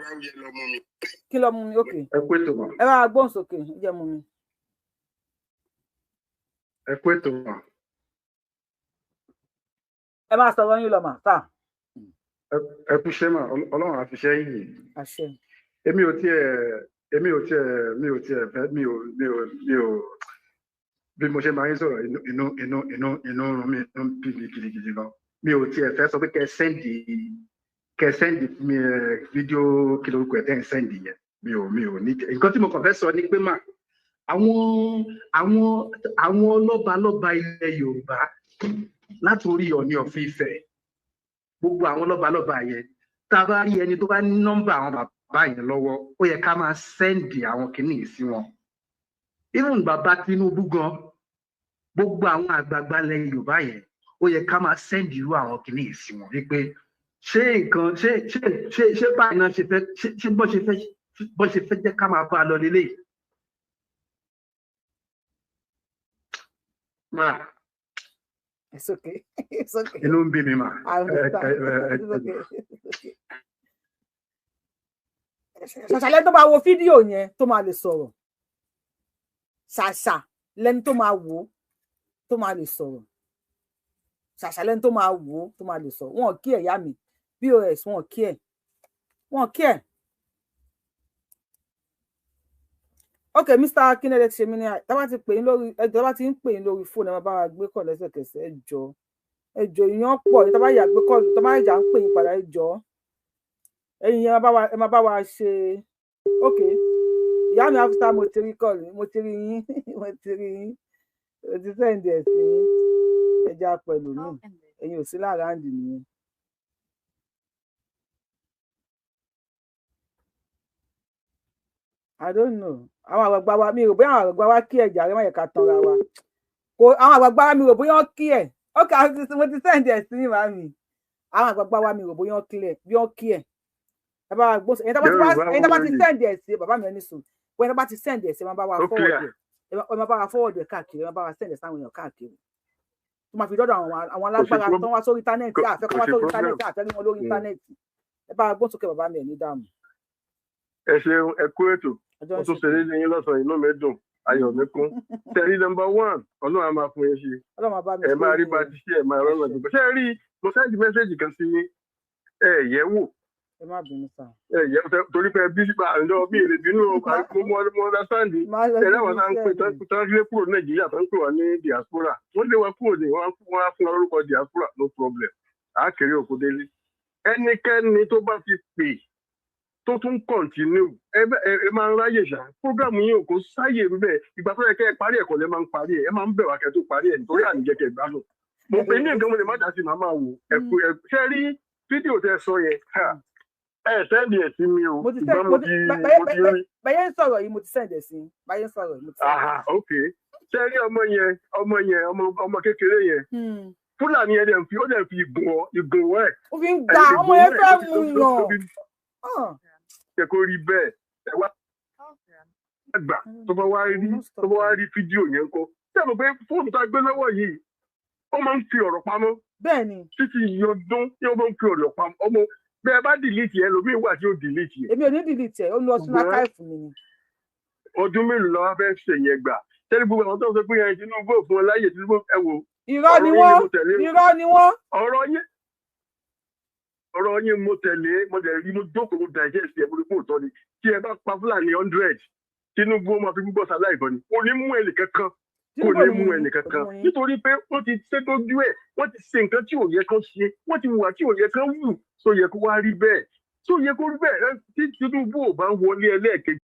kí lọ mú mi ok. Ẹ kú ètò mọ́. Ẹ bá wa gbóhùn sókè ẹ jẹ́ mú mi. Ẹ kú ètò mọ́. Ẹ máa sọ̀rọ̀ yín lọ mà tá. Ẹ kú ṣẹ́ mà Ọlọ́run àfiṣẹ́ yìí. Àṣẹ. Èmi ò tiẹ̀ fẹ́ mi ò bí mo ṣe máa ń sọ̀rọ̀ inú rún mi ń bí mi gidigidi gan. Mi ò tiẹ̀ fẹ́ sọ pé kẹ́ sẹ́ndì mi fídíò kí lórúkọ ẹ̀ tẹ́ ń sẹ́ndì yẹn. Mi ò ní nǹkan tí mo kàn fẹ́ sọ ni pé mà àwọn lọ́balọ́ba ilẹ̀ Yorùbá látòrí Ọọ̀ni of Ifẹ̀ gbogbo àwọn lọ́balọ́ba yẹn tá a bá rí ẹni tó bá ní nọ́mbà àwọn bàbá yẹn lọ́wọ́ ó yẹ ká máa sẹ́ndì àwọn kìíní sí wọn. Even bàbá Tinubu gan gbogbo àwọn àgbààgbà ilẹ̀ Yorùbá yẹn ó yẹ ká máa sẹ́ndì irú àwọn kìíní sí wọn wípé ṣé nǹkan ṣé báyìí náà ṣe fẹ́ ṣé bọ́ ṣe fẹ́ jẹ́ ká máa bá a lọ lélẹ́yìí. It's okay. It's okay. Inú ń bí mi mà. Ṣàṣà lẹ́ni tó máa wo fídíò yẹn tó máa lè sọ̀rọ̀. Ṣàṣà lẹ́ni tó máa wò tó máa lè sọ̀rọ̀. Ṣàṣà lẹ́ni tó máa wò tó máa lè sọ̀rọ̀. Wọn kí ẹ̀ yá mi BOS wọn kí ẹ̀. Wọn kí ẹ̀. Ok, Mr. Akinele ti ṣe mí ní tá bá ti pè yín lórí ẹjọ́ bá ti ń pè yín lórí fóònù ẹ máa bá wa gbé kọ lẹ́sẹ̀kẹsẹ̀ ẹjọ́ ìyàn pọ̀ tá bá yà gbé kọ tá bá yà ń pè yín padà ẹjọ́ ẹ̀yin yẹn ẹ máa bá wa ṣe ok ìyá mi after mo ti rí kọlù mo ti rí yín mo ti sẹ́ǹdì ẹ̀ sí ẹja pẹ̀lú mi ẹ̀yin ò sí láàráǹdì nìyẹn. I don't know. Àwọn àgbàgbà wa mi rò bóyá àwọn àgbàgbà wa kí ẹ jàre má yẹ ká tanra wa. Kò àwọn àgbàgbà wa mi rò bóyá wọ́n kí ẹ. Ok, mo ti send ẹ sí màá mi. Àwọn àgbàgbà wa mi rò bóyá wọ́n kí ẹ. Ẹ bá wa gbósò. Ẹ̀yin tó bá ti send ẹ sí bàbá mi ẹni sùn. Ẹ̀yin tó bá ti send ẹ sí ẹ máa bá wa forward ẹ. Ẹ máa bá wa forward ẹ káàkiri. Ẹ máa bá wa send ẹ sáwọn èèyàn káàkiri. Tó máa fi dọ́dọ̀ àwọn alágbára tó wá sórí íńtánẹ́ẹ̀tì àfẹ́ kọ́ wá sórí íńtánẹ́ẹ̀tì àfẹ́ rí wọn lórí íńtánẹ́ẹ̀tì. Ẹ bá wa gbósókè bàbá mi ẹ̀ ní dààmú. Ẹ ṣeun ẹ kú ètò mo tún ṣeré ní yín lọ́sàn-án inú mi dùn ayọ̀ mi kún tẹ̀rí nọ́mbà 1 Ọlọ́run á máa fún yín ṣe ẹ máa rí bá ti ṣe ẹ máa rọrùn ẹgbẹ́ ṣe rí mo sẹ́ndì mẹ́sẹ̀jì kan sí ẹ yẹ̀ wò ẹ má bínú sá. Yẹ torí pé bí sípa àjọ bí èrè bínú mo understand tẹ́lẹ̀ wọn náà ń pè tán lé kúrò Nàìjíríà tó ń pè wá ní diaspora wọ́n lé wa kúrò ní wọ́n á fún orúkọ diaspora no problem á kéré òkú délé ẹnikẹ́ni tó bá ti pè tó tún continue ẹ máa ń ráyè ṣá program yìí kò sáyè bẹ́ẹ̀ ìgbà tó yẹ kẹ́ ẹ parí ẹ̀kọ́ lẹ́ máa ń parí ẹ̀ ẹ máa ń bẹ̀ wá kẹ́ tó parí ẹ̀ nítorí àníjẹ́ kẹ́ gbádùn mo pè ní nǹkan mo lè má dá sí màá máa wò ṣe rí fídíò tẹ́ sọ yẹn sẹ́ndì ẹ̀ sí mi o ìgbà mo ti rí. báyẹn sọ̀rọ̀ yìí mo ti sẹ́ndì ẹ̀ sí báyẹn sọ̀rọ̀ yìí mo ti sẹ́ndì ẹ̀ sí. ok ṣe rí ọmọ kékeré yẹn Fúlàní ẹ̀ dẹ̀ fi ìgùn ẹ̀. ó fi ń gba ọmọ yẹn fẹ́ mú yàn. Ṣé kó rí bẹ́ẹ̀ ẹ wá gbà tó bá wá rí fídíò yẹn kọ́ ṣé àmọ́ pé fóònù tá a gbé lọ́wọ́ yìí ó máa ń fi ọ̀rọ̀ pamọ́. bẹ́ẹ̀ni. títí yọdún yóò máa ń fi ọ̀rọ̀ pamọ́ ọmọ bẹ́ẹ̀ bá dìlítì ẹ lómi ìwà tí ó dìlítì ẹ. èmi ò ní dìlítì ẹ ó lu ọtún lákàìfù mi ni. ọdún mélòó la wá fẹ́ ṣe yẹn gbà tẹ́lẹ̀ gbogbo àwọn tó ń sọ pé yẹn Tinubu òfin ọláyè Tinubu ẹ wò. irọ́ ni wọ́n. ọ̀rọ̀ yín mo tẹ̀lé mo dẹ̀ rí mo jókòó mo digest ẹ̀ mo rí fún òótọ́ ni tí ẹ bá pa Fúlàní 100 Tinubu ó máa fi gbígbọ́ sáláì ìbọn ni kò ní mú ẹnì kankan nítorí pé wọ́n ti ṣe dójú ẹ̀ wọ́n ti ṣe nǹkan tí ò yẹ kán ṣe wọ́n ti wà tí ò yẹ kán wù tó yẹ kó wá rí bẹ́ẹ̀ tó yẹ kó rí bẹ́ẹ̀ tí Tinubu ò bá wọlé ẹlẹ́ẹ̀kejì